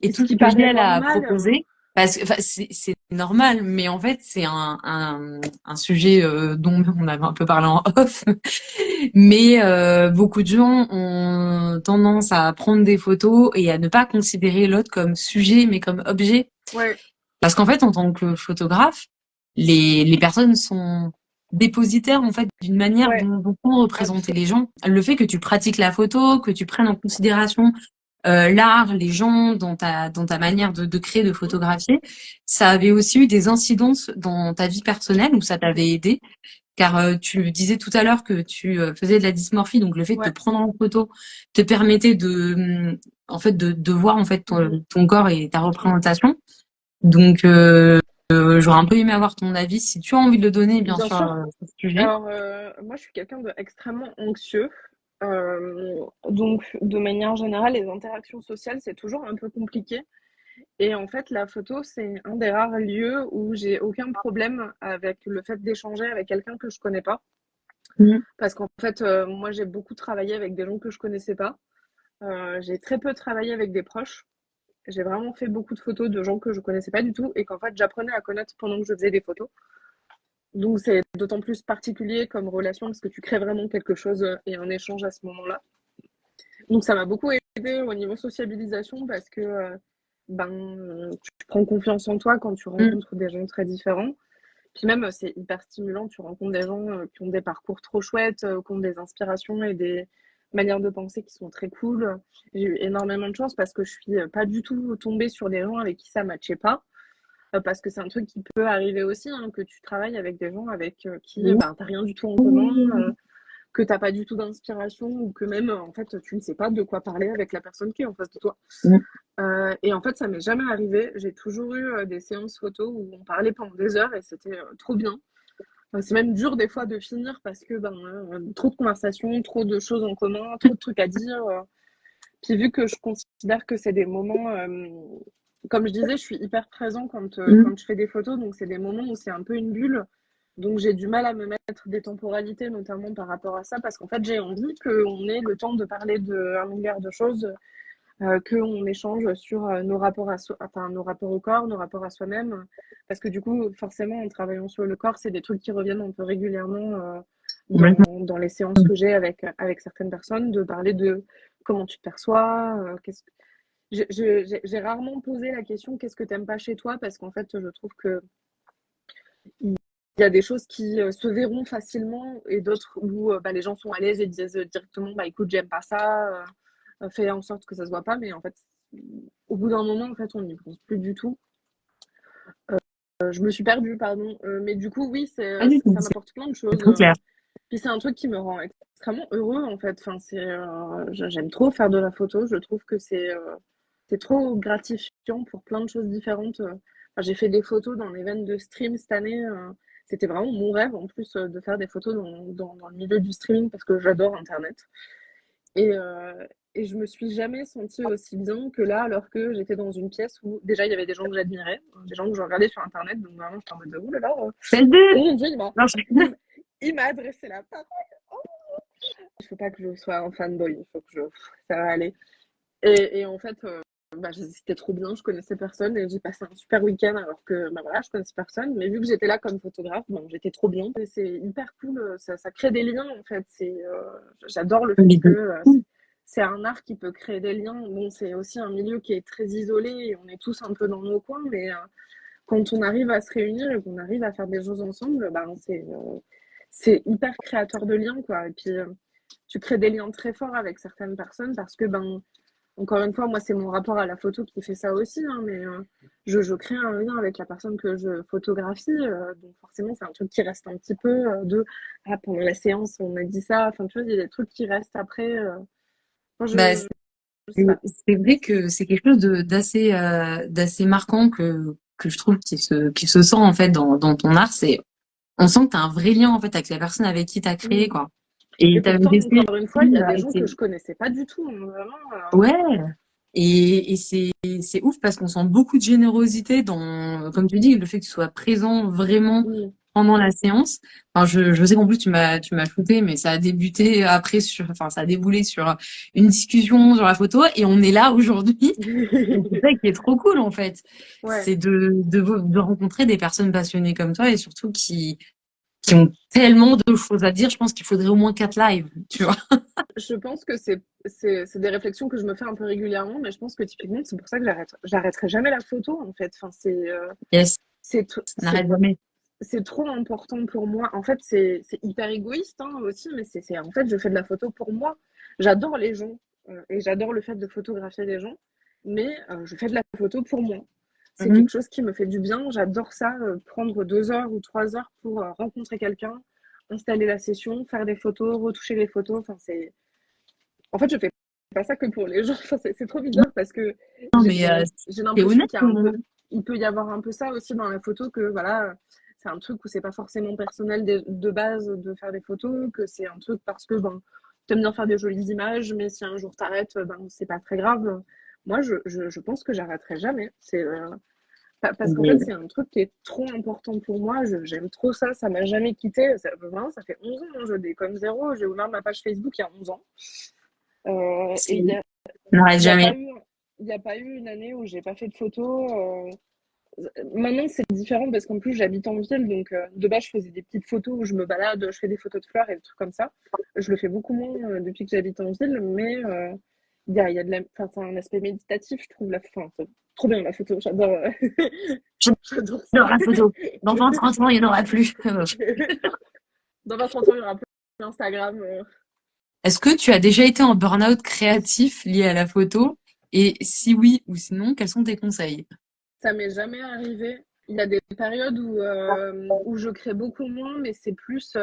et ce tout ce qui que paraît elle a normal. proposé. Parce que enfin, c'est normal, mais en fait, c'est un sujet dont on avait un peu parlé en off. Mais beaucoup de gens ont tendance à prendre des photos et à ne pas considérer l'autre comme sujet, mais comme objet. Ouais, Parce qu'en fait, en tant que photographe, les personnes sont dépositaires en fait d'une manière ouais, dont vont représenter les gens. Le fait que tu pratiques la photo, que tu prennes en considération l'art, les gens, dans ta manière de créer, de photographier, ça avait aussi eu des incidences dans ta vie personnelle où ça t'avait aidé. Car tu disais tout à l'heure que tu faisais de la dysmorphie, donc le fait de te ouais. prendre en photo te permettait en fait, de voir en fait Mhm. ton corps et ta représentation. Donc, j'aurais un peu aimé avoir ton avis. Si tu as envie de le donner, bien Bien sûr, sûr. sur ce sujet. Alors, moi, je suis quelqu'un d'extrêmement anxieux. Donc, de manière générale, les interactions sociales, c'est toujours un peu compliqué. Et en fait, la photo, c'est un des rares lieux où j'ai aucun problème avec le fait d'échanger avec quelqu'un que je connais pas. Mhm. Parce qu'en fait, moi, j'ai beaucoup travaillé avec des gens que je connaissais pas. J'ai très peu travaillé avec des proches. J'ai vraiment fait beaucoup de photos de gens que je connaissais pas du tout et qu'en fait, j'apprenais à connaître pendant que je faisais des photos. Donc, c'est d'autant plus particulier comme relation parce que tu crées vraiment quelque chose et un échange à ce moment-là. Donc, ça m'a beaucoup aidé au niveau sociabilisation parce que tu prends confiance en toi quand tu Mhm. rencontres des gens très différents. Puis même, c'est hyper stimulant. Tu rencontres des gens qui ont des parcours trop chouettes, qui ont des inspirations et des manières de penser qui sont très cool. J'ai eu énormément de chance parce que je suis pas du tout tombée sur des gens avec qui ça matchait pas. Parce que c'est un truc qui peut arriver aussi, hein, que tu travailles avec des gens avec qui ben, t'as rien du tout en commun, que t'as pas du tout d'inspiration ou que même en fait tu ne sais pas de quoi parler avec la personne qui est en face de toi. Mhm. Et en fait, ça m'est jamais arrivé. J'ai toujours eu des séances photos où on parlait pendant des heures et c'était trop bien. C'est même dur des fois de finir parce que trop de conversations, trop de choses en commun, trop de trucs à dire. Puis vu que je considère que c'est des moments, comme je disais, je suis hyper présent Mhm. quand je fais des photos, donc c'est des moments où c'est un peu une bulle. Donc j'ai du mal à me mettre des temporalités, notamment par rapport à ça, parce qu'en fait j'ai envie qu'on ait le temps de parler de un milliard de choses, qu'on échange sur nos rapports enfin, nos rapports au corps, nos rapports à soi-même. Parce que du coup, forcément, en travaillant sur le corps, c'est des trucs qui reviennent un peu régulièrement Complètement. dans les séances que j'ai avec certaines personnes, de parler de comment tu te perçois. J'ai rarement posé la question qu'est-ce que tu n'aimes pas chez toi, parce qu'en fait, je trouve que il y a des choses qui se verront facilement et d'autres où les gens sont à l'aise et disent directement bah écoute, j'aime pas ça, fais en sorte que ça se voit pas, mais en fait, au bout d'un moment, en fait, on n'y pense plus du tout. Je me suis perdue, pardon. Mais du coup, oui, Pas du tout. ça m'apporte plein de C'est choses. très clair. Puis c'est un truc qui me rend extrêmement heureux, en fait. Enfin, j'aime trop faire de la photo. Je trouve que c'est trop gratifiant pour plein de choses différentes. Enfin, j'ai fait des photos dans les veines de stream cette année. c'était vraiment mon rêve en plus de faire des photos dans le milieu du streaming parce que j'adore Internet. Et, je me suis jamais sentie aussi bien que là, alors que j'étais dans une pièce où déjà il y avait des gens que j'admirais, des gens que je regardais sur Internet, donc vraiment j'étais en mode ouh là là, oh mon Dieu, il m'a adressé la parole. Oh, il faut pas que je sois un fanboy, il faut que ça va aller. Et en fait, c'était trop bien, je connaissais personne et j'ai passé un super week-end alors que voilà, je connaissais personne. Mais vu que j'étais là comme photographe, j'étais trop bien. Et c'est hyper cool, ça crée des liens en fait. J'adore le fait que c'est un art qui peut créer des liens. Bon, c'est aussi un milieu qui est très isolé et on est tous un peu dans nos coins, mais quand on arrive à se réunir et qu'on arrive à faire des choses ensemble, c'est hyper créateur de liens, quoi. Et puis, tu crées des liens très forts avec certaines personnes parce que, encore une fois, moi, c'est mon rapport à la photo qui fait ça aussi, hein, mais je crée un lien avec la personne que je photographie. Donc, forcément, c'est un truc qui reste un petit peu pendant la séance, on a dit ça. Enfin, tu vois, il y a des trucs qui restent après. Bah, Je sais pas. c'est vrai que c'est quelque chose d'assez marquant que je trouve qui se sent en fait dans ton art. On sent que tu as un vrai lien en fait avec la personne avec qui tu as créé, quoi. Et Et tu as pourtant, laissé encore une fois, il y a des gens que je connaissais pas du tout, hein, vraiment. ouais. Et c'est ouf parce qu'on sent beaucoup de générosité dans, comme tu dis, le fait que tu sois présent vraiment pendant la séance. Enfin, je sais qu'en plus tu m'as shooté, mais ça a débuté après ça a déboulé sur une discussion sur la photo et on est là aujourd'hui. Et c'est ça qui est trop cool en fait. Ouais. C'est de rencontrer des personnes passionnées comme toi et surtout qui ont tellement de choses à dire. Je pense qu'il faudrait au moins 4 lives, tu vois. Je pense que c'est des réflexions que je me fais un peu régulièrement, mais je pense que typiquement, c'est pour ça que j'arrêterai jamais la photo, en fait. Enfin, Yes, c'est, ça n'arrête jamais. c'est trop important pour moi. En fait, c'est hyper égoïste hein, aussi, mais en fait, je fais de la photo pour moi. J'adore les gens et j'adore le fait de photographier les gens, mais je fais de la photo pour moi. C'est quelque chose qui me fait du bien. J'adore ça, prendre 2 heures ou 3 heures pour rencontrer quelqu'un, installer la session, faire des photos, retoucher les photos. Enfin, en fait, je fais pas ça que pour les gens. Enfin, c'est trop bizarre parce que Non, j'ai mais j'ai c'est l'impression honnête. qu'il y a un peu, il peut y avoir un peu ça aussi dans la photo que voilà, c'est un truc où c'est pas forcément personnel de base de faire des photos, que c'est un truc parce que t'aimes bien faire des jolies images, mais si un jour t'arrêtes, c'est pas très grave. Moi, je pense que j'arrêterai jamais. Parce qu'en fait, Mais, c'est un truc qui est trop important pour moi. J'aime trop ça. Ça m'a jamais quitté. Vraiment, ça fait 11 ans. Hein, je déconne zéro. J'ai ouvert ma page Facebook il y a 11 ans. Et ça n'arrête y a jamais. pas eu, y a pas eu une année où j'ai pas fait de photos. Maintenant, c'est différent parce qu'en plus, j'habite en ville. Donc, de base, je faisais des petites photos où je me balade, je fais des photos de fleurs et des trucs comme ça. Je le fais beaucoup moins depuis que j'habite en ville. Mais y a enfin, c'est un aspect méditatif, je trouve. C'est trop bien la photo. J'adore. J'adore J'adore ça. la photo. Dans 20-30 ans, il n'y en aura plus. Dans 20-30 ans, il y aura plus d'Instagram. Est-ce que tu as déjà été en burn-out créatif lié à la photo? Et si oui ou sinon, quels sont tes conseils? Ça m'est jamais arrivé. Il y a des périodes où je crée beaucoup moins, mais c'est plus.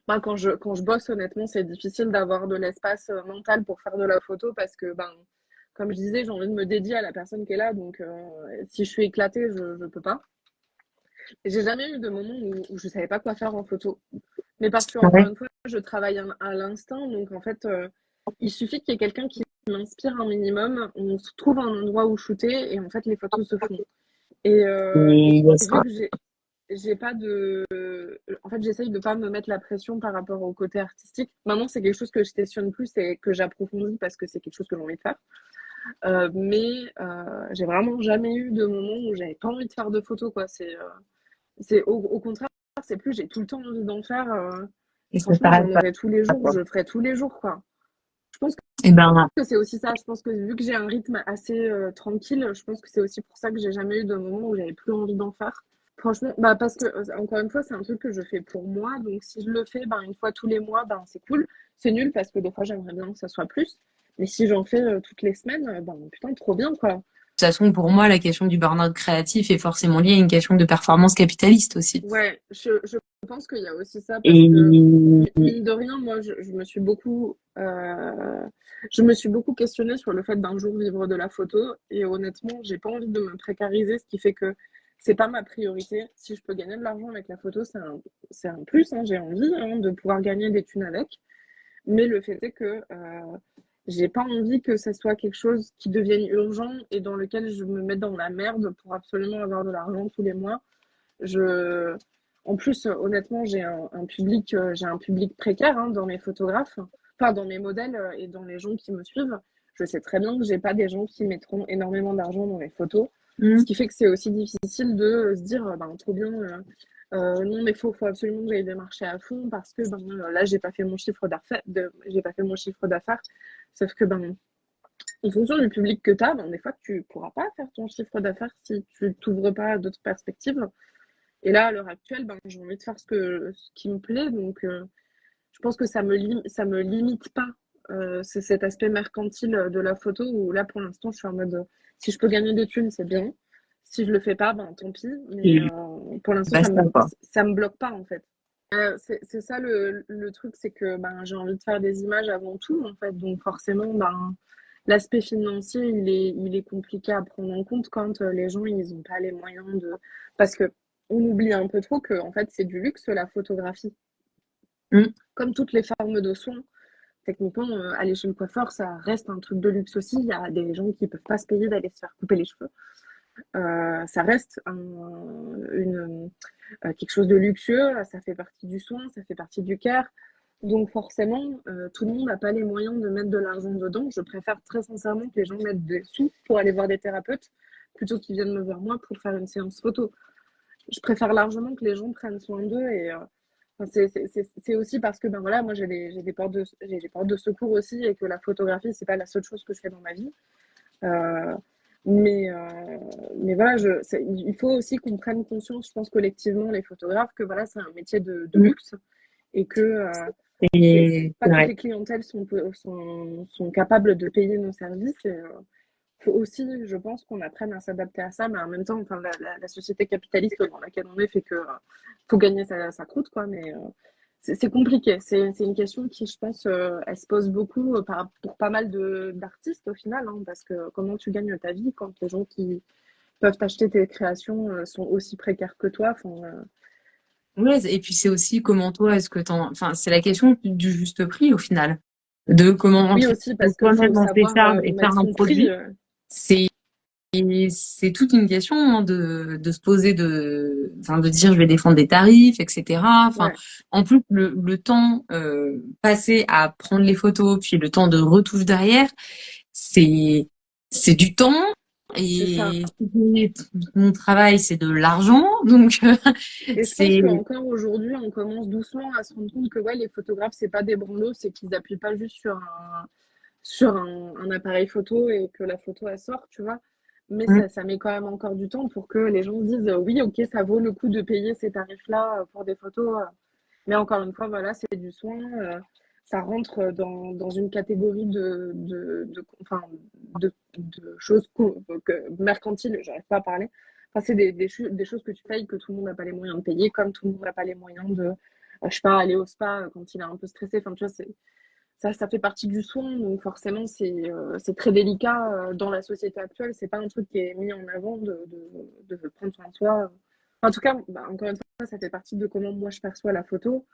Moi, quand je bosse, honnêtement, c'est difficile d'avoir de l'espace mental pour faire de la photo parce que, comme je disais, j'ai envie de me dédier à la personne qui est là. Donc, si je suis éclatée, je peux pas. Et j'ai jamais eu de moment où je savais pas quoi faire en photo. Mais parce que, encore Ouais. une fois, je travaille à l'instinct. Donc, en fait, il suffit qu'il y ait quelqu'un qui m'inspire un minimum. On se trouve un endroit où shooter et en fait, les photos se font. Et, Et yes, vu quoi. que j'ai pas de. En fait, j'essaye de pas me mettre la pression par rapport au côté artistique. Maintenant, c'est quelque chose que je questionne plus et que j'approfondis parce que c'est quelque chose que j'ai envie de faire. Mais j'ai vraiment jamais eu de moment où j'avais pas envie de faire de photos, quoi. C'est au contraire, c'est plus j'ai tout le temps envie d'en faire. Et ça Franchement, j'en s'arrête pas, aurai tous les jours, quoi. je ferai tous les jours, quoi. Je pense Et ben, que c'est aussi ça. Je pense que vu que j'ai un rythme assez tranquille, je pense que c'est aussi pour ça que j'ai jamais eu de moment où j'avais plus envie d'en faire. Franchement, parce que encore une fois, c'est un truc que je fais pour moi. Donc si je le fais une fois tous les mois, c'est cool. C'est nul parce que des fois j'aimerais bien que ça soit plus. Mais si j'en fais toutes les semaines, putain, trop bien quoi. de toute façon, pour moi, la question du burn-out créatif est forcément liée à une question de performance capitaliste aussi. Ouais, je pense qu'il y a aussi ça parce Et que mine de rien, moi je me suis beaucoup questionnée sur le fait d'un jour vivre de la photo et honnêtement, j'ai pas envie de me précariser, ce qui fait que c'est pas ma priorité. Si je peux gagner de l'argent avec la photo, c'est un plus, hein. J'ai envie de pouvoir gagner des thunes avec. Mais le fait est que j'ai pas envie que ça soit quelque chose qui devienne urgent et dans lequel je me mette dans la merde pour absolument avoir de l'argent tous les mois. Je... En plus, honnêtement, j'ai un public précaire dans mes photographes, enfin dans mes modèles et dans les gens qui me suivent. Je sais très bien que j'ai pas des gens qui mettront énormément d'argent dans mes photos. Ce qui fait que c'est aussi difficile de se dire, ben, trop bien, non, mais faut absolument que j'aille démarcher à fond parce que ben, là, j'ai pas fait mon chiffre d'affaires. J'ai pas fait mon chiffre d'affaires. Sauf que ben, en fonction du public que tu as, ben, des fois, tu pourras pas faire ton chiffre d'affaires si tu t'ouvres pas à d'autres perspectives. Et là, à l'heure actuelle, ben, j'ai envie de faire ce qui me plaît. Donc, je pense que ça me limite pas. C'est cet aspect mercantile de la photo où là, pour l'instant, je suis en mode si je peux gagner des thunes, c'est bien. Si je le fais pas, ben tant pis. Mais Et pour l'instant, basta, quoi. ça me bloque pas en fait. C'est ça le truc, c'est que ben, j'ai envie de faire des images avant tout en fait. Donc forcément, ben, l'aspect financier, il est compliqué à prendre en compte quand les gens ils ont pas les moyens de. Parce que on oublie un peu trop que en fait c'est du luxe la photographie. Mm. Comme toutes les formes de soins, techniquement, aller chez le coiffeur, ça reste un truc de luxe aussi. Il y a des gens qui peuvent pas se payer d'aller se faire couper les cheveux. Ça reste quelque chose de luxueux, ça fait partie du soin, ça fait partie du care. Donc forcément, tout le monde n'a pas les moyens de mettre de l'argent dedans. Je préfère très sincèrement que les gens mettent des sous pour aller voir des thérapeutes plutôt qu'ils viennent me voir moi pour faire une séance photo. Je préfère largement que les gens prennent soin d'eux et c'est aussi parce que ben voilà, moi j'ai des portes de secours aussi et que la photographie c'est pas la seule chose que je fais dans ma vie. Euh, mais, euh, mais voilà, il faut aussi qu'on prenne conscience, je pense, collectivement, les photographes, que voilà, c'est un métier de luxe et que Et pas c'est toutes vrai. les clientèles sont capables de payer nos services. Et, faut aussi, je pense, qu'on apprenne à s'adapter à ça, mais en même temps, enfin, la société capitaliste dans laquelle on est fait que faut gagner sa croûte, quoi. Mais c'est compliqué. C'est une question qui, je pense, elle se pose beaucoup pour pas mal d'artistes au final, parce que comment tu gagnes ta vie quand les gens qui peuvent acheter tes créations sont aussi précaires que toi. Enfin, Ouais, et puis c'est aussi comment toi, est-ce que enfin, c'est la question du juste prix au final. De comment oui, rentrer aussi parce qu'il toi-même faut dans tes savoir charges et faire mettre un son prix. produit. C'est, c'est toute une question hein, de se poser enfin, de dire je vais défendre des tarifs, etc. Enfin, Ouais, en plus, le temps passé à prendre les photos, puis le temps de retouche derrière, c'est, c'est du temps. c'est ça. Et mon travail, c'est de l'argent. Donc, Et je pense c'est qu'encore aujourd'hui, on commence doucement à se rendre compte que ouais, les photographes, c'est pas des branlos, c'est qu'ils appuient pas juste sur un appareil photo et que la photo elle sort, tu vois. Mais ça met quand même encore du temps pour que les gens se disent oui, ok, ça vaut le coup de payer ces tarifs-là pour des photos. Mais encore une fois, voilà, c'est du soin. Ça rentre dans une catégorie enfin, de choses mercantiles, j'arrive pas à parler. Enfin, c'est des choses que tu payes que tout le monde n'a pas les moyens de payer, comme tout le monde n'a pas les moyens de, je sais pas, aller au spa quand il est un peu stressé. Enfin, tu vois, ça fait partie du soin, donc forcément, c'est très délicat dans la société actuelle. C'est pas un truc qui est mis en avant de prendre soin de soi. En tout cas, bah, encore une fois, ça fait partie de comment moi je perçois la photo,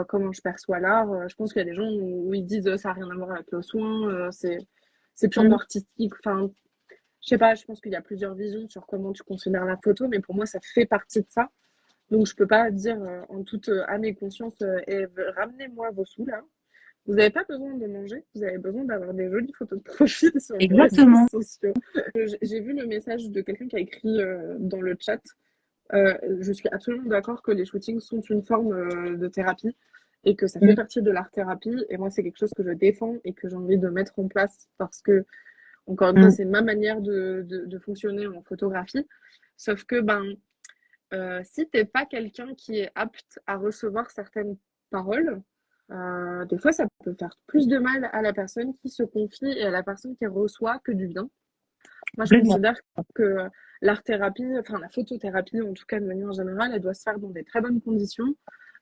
comment je perçois l'art. Je pense qu'il y a des gens où ils disent ça n'a rien à voir avec le soin, c'est purement artistique. Enfin, je sais pas, je pense qu'il y a plusieurs visions sur comment tu considères la photo, mais pour moi, ça fait partie de ça. Donc, je peux pas dire en toute âme et conscience, eh, ramenez-moi vos sous là. Vous n'avez pas besoin de manger, vous avez besoin d'avoir des jolies photos de profil sur vos réseaux exactement. sociaux. J'ai vu le message de quelqu'un qui a écrit dans le chat. Je suis absolument d'accord que les shootings sont une forme de thérapie et que ça fait partie de l'art-thérapie. Et moi, c'est quelque chose que je défends et que j'ai envie de mettre en place parce que, encore une fois, c'est ma manière de fonctionner en photographie. Sauf que, ben, si t'es pas quelqu'un qui est apte à recevoir certaines paroles, des fois, ça peut faire plus de mal à la personne qui se confie et à la personne qui reçoit que du bien. Moi, je Complètement. considère que l'art-thérapie, enfin la photothérapie en tout cas de manière générale, elle doit se faire dans des très bonnes conditions.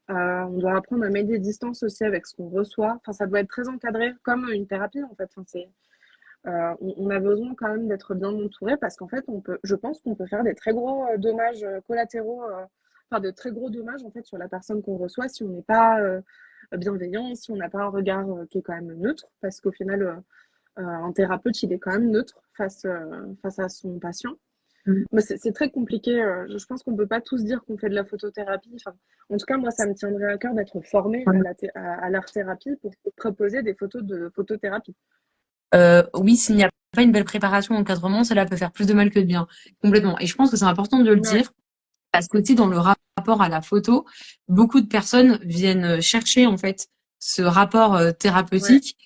On doit apprendre à mettre des distances aussi avec ce qu'on reçoit. Enfin, ça doit être très encadré comme une thérapie en fait. Enfin, On a besoin quand même d'être bien entouré parce qu'en fait, je pense qu'on peut faire des très gros dommages collatéraux, enfin de très gros dommages en fait sur la personne qu'on reçoit si on n'est pas bienveillant, si on n'a pas un regard qui est quand même neutre, parce qu'au final, un thérapeute, il est quand même neutre face à son patient. Mm. Mais c'est très compliqué. Je pense qu'on ne peut pas tous dire qu'on fait de la photothérapie. Enfin, en tout cas, moi, ça me tiendrait à cœur d'être formée Ouais. à l'art-thérapie pour proposer des photos de photothérapie. Oui, s'il n'y a pas une belle préparation d'encadrement, cela peut faire plus de mal que de bien, complètement. Et je pense que c'est important de le Ouais, dire, parce qu'aussi dans le rapport à la photo, beaucoup de personnes viennent chercher en fait ce rapport ouais. thérapeutique.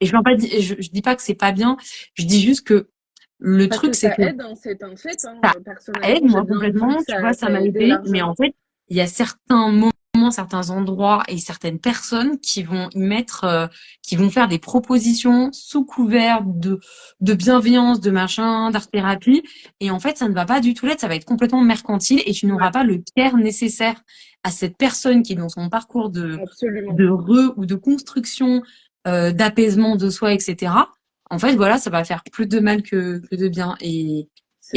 Et je ne je dis pas que c'est pas bien, je dis juste que le Parce que truc, c'est ça que aide, hein, c'est un fait. Hein. ça aide, Personnellement, j'ai moi, bien vu complètement, que tu vois, ça ça m'a aidait aidé, mais en largement. fait, il y a certains moments, certains endroits et certaines personnes qui vont y mettre, qui vont faire des propositions sous couvert de bienveillance, de machin, d'art-thérapie, et en fait, ça ne va pas du tout l'être, ça va être complètement mercantile, et tu Ouais, n'auras pas le care nécessaire à cette personne qui est dans son parcours absolument. de ou de construction, d'apaisement de soi, etc. En fait, voilà, ça va faire plus de mal que de bien. C'est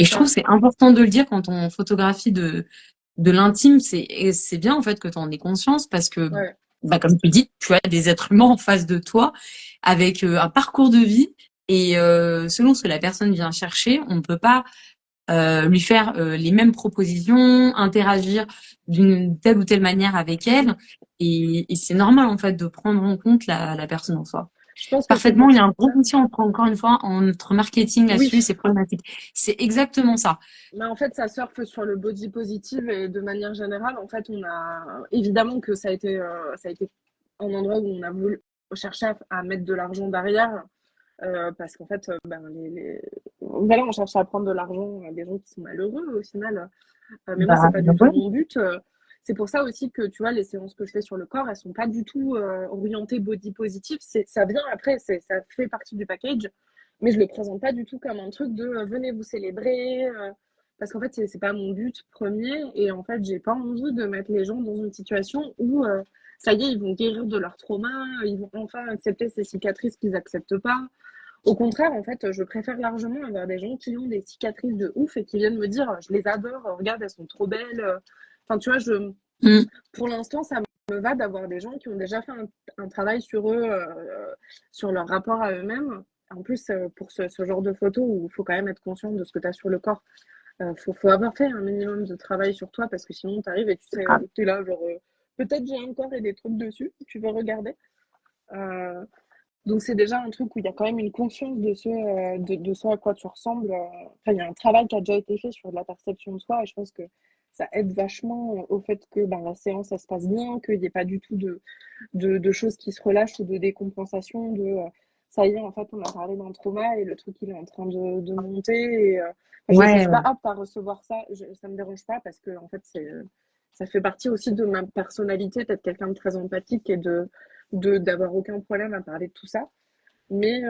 Et je trouve ça. que c'est important de le dire quand on photographie de l'intime. Et c'est bien, en fait, que tu en aies conscience parce que, Ouais. bah, comme tu dis, tu as des êtres humains en face de toi avec un parcours de vie. Et selon ce que la personne vient chercher, on ne peut pas lui faire les mêmes propositions, interagir d'une telle ou telle manière avec elle. Et c'est normal, en fait, de prendre en compte la personne en soi. Je pense que c'est Parfaitement, pour il y a un gros ça. souci encore une fois en notre marketing Oui, là-dessus, c'est problématique. C'est exactement ça. mais en fait, ça surfe sur le body positive et de manière générale, en fait, on a évidemment que ça a été un endroit où on a voulu chercher à mettre de l'argent derrière parce qu'en fait, ben, voilà, on cherche à prendre de l'argent à des gens qui sont malheureux au final. Mais moi, c'est Bah, pas du tout ouais. mon but. C'est pour ça aussi que tu vois, les séances que je fais sur le corps, elles sont pas du tout orientées body positive. Ça vient après, ça fait partie du package, mais je le présente pas du tout comme un truc de venez vous célébrer. Parce qu'en fait, c'est pas mon but premier. Et en fait, j'ai pas envie de mettre les gens dans une situation où ça y est, ils vont guérir de leur trauma, ils vont enfin accepter ces cicatrices qu'ils acceptent pas. Au contraire, en fait, je préfère largement avoir des gens qui ont des cicatrices de ouf et qui viennent me dire je les adore, regarde, elles sont trop belles. Enfin, tu vois, Mm. pour l'instant, ça me va d'avoir des gens qui ont déjà fait un travail sur eux, sur leur rapport à eux-mêmes. En plus, pour ce genre de photos où il faut quand même être conscient de ce que tu as sur le corps, faut avoir fait un minimum de travail sur toi parce que sinon, tu arrives et tu sais, Ah, tu es là, genre, peut-être j'ai un corps et des trucs dessus, tu veux regarder. Euh, donc c'est déjà un truc où il y a quand même une conscience de ce à quoi tu ressembles. Enfin, il y a un travail qui a déjà été fait sur de la perception de soi et je pense que ça aide vachement au fait que ben, la séance, ça se passe bien, qu'il n'y ait pas du tout de choses qui se relâchent ou de décompensation, ça y est, en fait, on a parlé d'un trauma et le truc, il est en train de monter. Et, enfin, je ouais, suis pas apte à recevoir ça, ça me dérange pas parce que, en fait, ça fait partie aussi de ma personnalité, d'être quelqu'un de très empathique et d'avoir aucun problème à parler de tout ça. Mais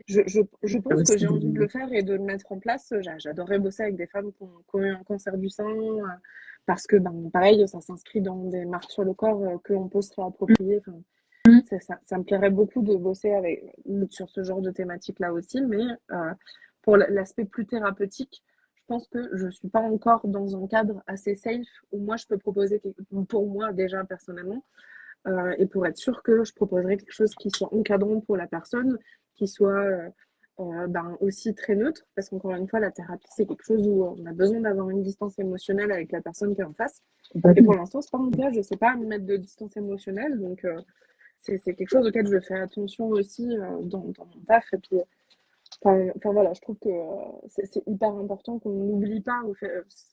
je pense que aussi j'ai envie de des- le faire et de le mettre en place. J'adorerais bosser avec des femmes qui ont eu un cancer du sein parce que, ben, pareil, ça s'inscrit dans des marques sur le corps qu'on peut se réapproprier. Enfin, Mm. ça me plairait beaucoup de bosser sur ce genre de thématique-là aussi. Mais pour l'aspect plus thérapeutique, je pense que je ne suis pas encore dans un cadre assez safe où moi, je peux proposer, pour moi déjà personnellement, et pour être sûr que je proposerai quelque chose qui soit encadrant pour la personne, qui soit ben, aussi très neutre, parce qu'encore une fois, la thérapie, c'est quelque chose où on a besoin d'avoir une distance émotionnelle avec la personne qui est en face. Et pour l'instant, c'est pas mon cas, je sais pas me mettre de distance émotionnelle, donc c'est quelque chose auquel je fais attention aussi dans mon taf. Et puis, enfin, voilà, je trouve que c'est hyper important qu'on n'oublie pas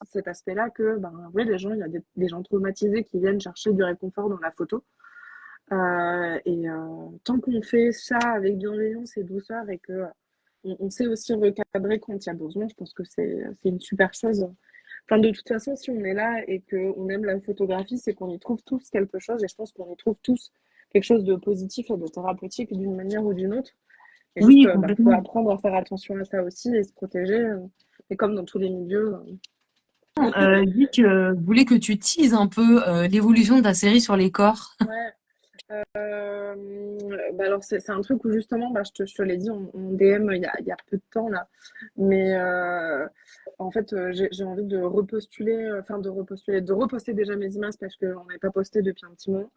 cet aspect-là que, ben, oui, les gens, il y a des gens traumatisés qui viennent chercher du réconfort dans la photo. Tant qu'on fait ça avec bienveillance et douceur et que on sait aussi recadrer quand il y a besoin, je pense que c'est une super chose. Enfin, de toute façon, si on est là et qu'on aime la photographie, c'est qu'on y trouve tous quelque chose et je pense qu'on y trouve tous quelque chose de positif et de thérapeutique d'une manière ou d'une autre. Et juste, Oui, bah, faut complètement. apprendre à faire attention à ça aussi et se protéger. Et comme dans tous les milieux. Dis que voulais que tu teases un peu l'évolution de ta série sur les corps. Ouais. bah alors c'est un truc où justement, bah, je te l'ai dit en DM il y a peu de temps là, mais en fait j'ai envie de repostuler, enfin de repostuler, de reposter déjà mes images parce qu'on n'avait pas posté depuis un petit moment.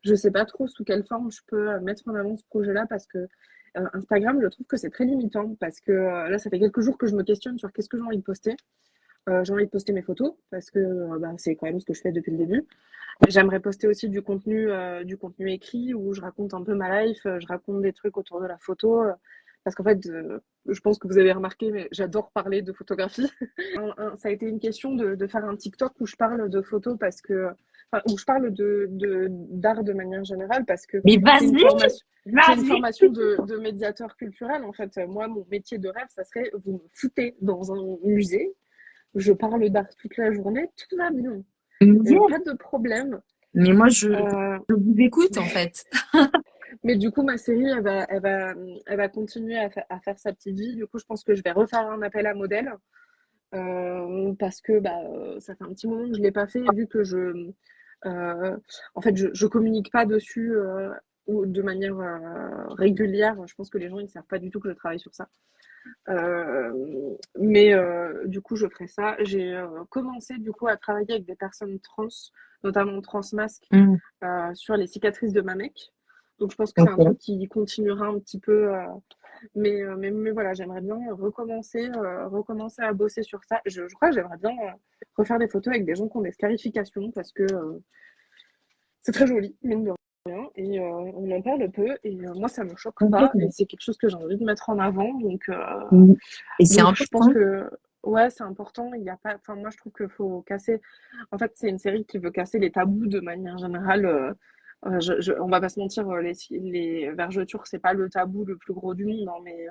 Je sais pas trop sous quelle forme je peux mettre en avant ce projet-là parce que Instagram, je trouve que c'est très limitant parce que là, ça fait quelques jours que je me questionne sur qu'est-ce que j'ai envie de poster. J'ai envie de poster mes photos parce que bah, c'est quand même ce que je fais depuis le début. J'aimerais poster aussi du contenu écrit où je raconte un peu ma life, je raconte des trucs autour de la photo. Parce qu'en fait, je pense que vous avez remarqué, mais j'adore parler de photographie. Ça a été une question de faire un TikTok où je parle de photos parce que, enfin, où je parle d'art de manière générale parce que Mais j'ai une vas-y, formation, j'ai une vas-y. formation de médiateur culturel. En fait, moi, mon métier de rêve, ça serait vous me foutez dans un musée, je parle d'art toute la journée, tout va bien. Pas de problème. Mais moi, Euh, je vous écoute, en fait. mais du coup, ma série, elle va continuer à faire sa petite vie. Du coup, je pense que je vais refaire un appel à modèles parce que bah, ça fait un petit moment que je ne l'ai pas fait, vu que en fait, je communique pas dessus ou de manière régulière. Je pense que les gens, ils ne savent pas du tout que je travaille sur ça. Mais du coup, je ferai ça. J'ai commencé du coup à travailler avec des personnes trans, notamment transmasques, Mm. sur les cicatrices de ma mec. Donc je pense que c'est un Ok. truc qui continuera un petit peu. Mais voilà, j'aimerais bien recommencer à bosser sur ça. Je crois que j'aimerais bien refaire des photos avec des gens qui ont des scarifications parce que c'est très joli, mine de rien. Et on en parle peu. Et moi, ça me choque pas. Et Complètement. c'est quelque chose que j'ai envie de mettre en avant. Mm. Et c'est Donc, je pense important. que ouais, c'est important. Il y a pas, enfin, moi, je trouve qu'il faut casser. En fait, c'est une série qui veut casser les tabous de manière générale. On va pas se mentir, les vergetures, c'est pas le tabou le plus gros du monde, hein, mais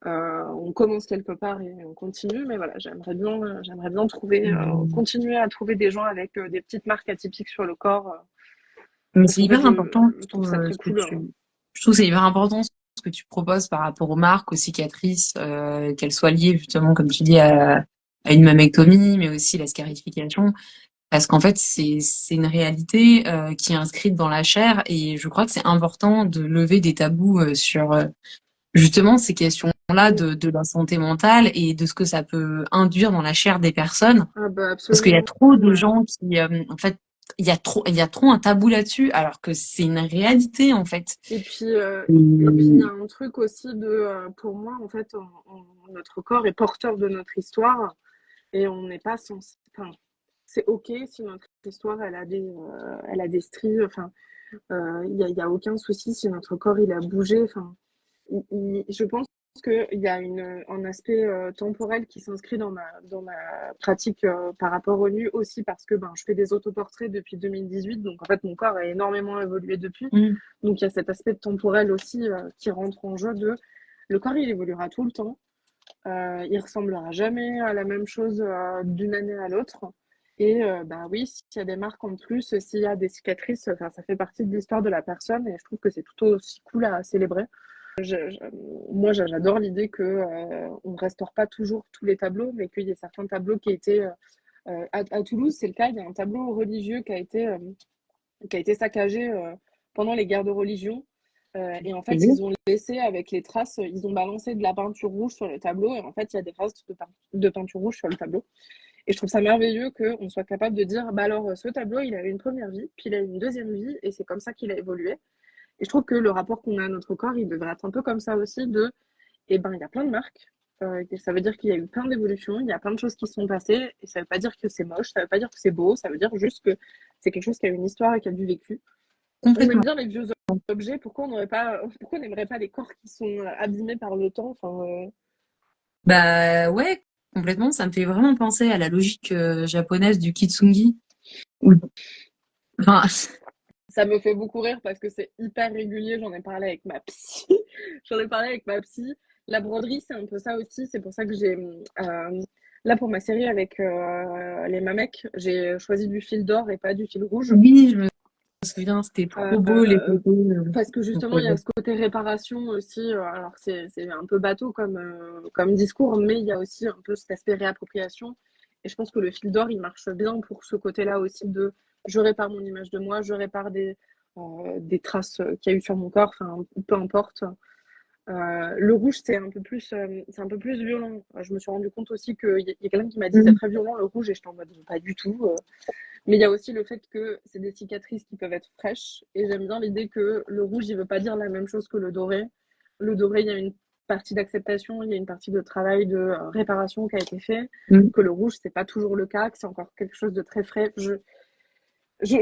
on commence quelque part et on continue. Mais voilà, j'aimerais bien trouver, Mm. continuer à trouver des gens avec des petites marques atypiques sur le corps, Mais parce c'est qu'en fait, hyper important, je trouve ça très cool. je trouve que c'est hyper important ce que tu proposes par rapport aux marques, aux cicatrices, qu'elles soient liées justement, comme tu dis, à une mammectomie, mais aussi la scarification. Parce qu'en fait, c'est une réalité qui est inscrite dans la chair et je crois que c'est important de lever des tabous sur justement ces questions-là Mm. de la santé mentale et de ce que ça peut induire dans la chair des personnes. Ah bah Parce qu'il y a absolument. trop de Ouais. gens qui, en fait, il y a trop un tabou là-dessus, alors que c'est une réalité, en fait. Et puis il y a Et- un truc aussi pour moi, en fait, notre corps est porteur de notre histoire et on n'est pas censé. Enfin, c'est ok si notre histoire elle a des stries. Enfin, il y a aucun souci si notre corps il a bougé. Enfin, je pense qu'il y a un aspect temporel qui s'inscrit dans ma pratique par rapport au nu aussi parce que ben, je fais des autoportraits depuis 2018, donc en fait mon corps a énormément évolué depuis. Mm. Donc il y a cet aspect temporel aussi qui rentre en jeu de le corps il évoluera tout le temps, il ressemblera jamais à la même chose d'une année à l'autre. Et bah oui, s'il y a des marques en plus, s'il y a des cicatrices, enfin, ça fait partie de l'histoire de la personne et je trouve que c'est tout aussi cool à célébrer. Je- Moi, j'adore l'idée que on restaure pas toujours tous les tableaux, mais qu'il y ait certains tableaux qui étaient à Toulouse, c'est le cas. Il y a un tableau religieux qui a été saccagé pendant les guerres de religion. Et en fait, ils ont laissé avec les traces, ils ont balancé de la peinture rouge sur le tableau. Et en fait, il y a des traces de peinture rouge sur le tableau. Et je trouve ça merveilleux qu'on soit capable de dire, bah alors, ce tableau, il a eu une première vie, puis il a eu une deuxième vie, et c'est comme ça qu'il a évolué. Et je trouve que le rapport qu'on a à notre corps, il devrait être un peu comme ça aussi, eh ben, il y a plein de marques. Ça veut dire qu'il y a eu plein d'évolutions, il y a plein de choses qui se sont passées, et ça veut pas dire que c'est moche, ça veut pas dire que c'est beau, ça veut dire juste que c'est quelque chose qui a une histoire et qui a du vécu. On aime Complètement. bien les vieux objets, pourquoi on n'aimerait pas les corps qui sont abîmés par le temps, enfin, Bah ouais, complètement. Ça me fait vraiment penser à la logique japonaise du kitsungi. Où- Enfin, ça me fait beaucoup rire parce que c'est hyper régulier. J'en ai parlé avec ma psy. J'en ai parlé avec ma psy. La broderie, c'est un peu ça aussi. C'est pour ça que là, pour ma série avec les Mamecs, j'ai choisi du fil d'or et pas du fil rouge. oui, je me souviens, c'était trop beau les Euh, photos. Parce que justement, il y a ce côté réparation aussi. Alors, c'est un peu bateau comme discours, mais il y a aussi un peu cet aspect réappropriation. Et je pense que le fil d'or, il marche bien pour ce côté-là aussi de je répare mon image de moi, je répare des traces qu'il y a eu sur mon corps, enfin, peu importe. Le rouge, c'est un peu plus violent. Je me suis rendu compte aussi qu'il y a quelqu'un qui m'a dit c'est Mm. très violent le rouge et j'étais en mode pas du tout. Mais il y a aussi le fait que c'est des cicatrices qui peuvent être fraîches et j'aime bien l'idée que le rouge, il veut pas dire la même chose que le doré. Le doré, il y a une partie d'acceptation, il y a une partie de travail de réparation qui a été fait, Mm. que le rouge, c'est pas toujours le cas, que c'est encore quelque chose de très frais. Je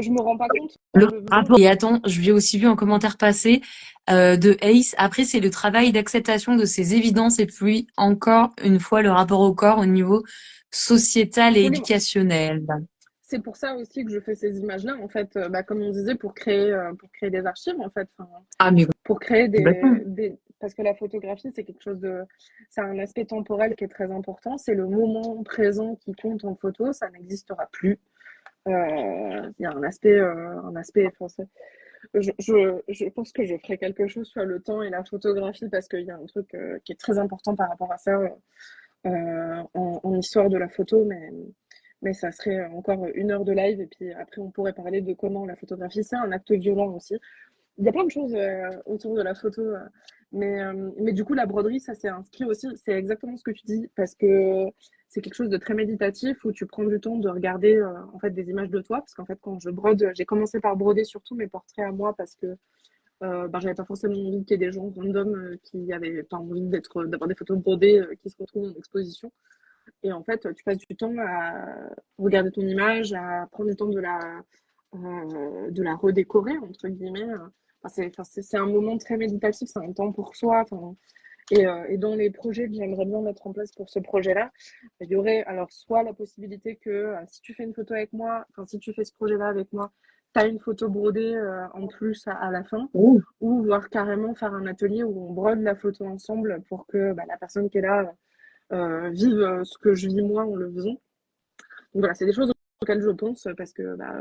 me rends pas compte en Le le faisant. rapport. Et attends, je l'ai aussi vu en commentaire passé de Ace. Après, c'est le travail d'acceptation de ces évidences et puis encore une fois le rapport au corps au niveau sociétal et Absolument. éducationnel. C'est pour ça aussi que je fais ces images-là, en fait, bah, comme on disait, pour créer des archives, en fait, enfin, Ah mais pour créer complètement. parce que la photographie, c'est quelque chose c'est un aspect temporel qui est très important, c'est le moment présent qui compte en photo, ça n'existera plus. Il y a un aspect français. Je pense que je ferai quelque chose sur le temps et la photographie parce qu'il y a un truc qui est très important par rapport à ça en histoire de la photo, mais ça serait encore 1 heure de live et puis après on pourrait parler de comment la photographie, c'est un acte violent aussi. Il y a plein de choses autour de la photo, mais du coup la broderie, ça s'est inscrit aussi, c'est exactement ce que tu dis, parce que c'est quelque chose de très méditatif où tu prends du temps de regarder en fait des images de toi, parce qu'en fait quand je brode, j'ai commencé par broder surtout mes portraits à moi parce que ben, j'avais pas forcément envie qu'il y ait des gens random qui avaient pas envie d'avoir des photos brodées qui se retrouvent en exposition. Et en fait, tu passes du temps à regarder ton image, à prendre du temps de la redécorer, entre guillemets. C'est un moment très méditatif, c'est un temps pour soi. Enfin, et dans les projets que j'aimerais bien mettre en place pour ce projet-là, il y aurait alors soit la possibilité que si tu fais une photo avec moi, enfin si tu fais ce projet-là avec moi, tu as une photo brodée en plus à la fin, Oh. ou voir carrément faire un atelier où on brode la photo ensemble pour que bah, la personne qui est là vive ce que je vis moi en le faisant. Donc voilà, c'est des choses auxquelles je pense parce que bah,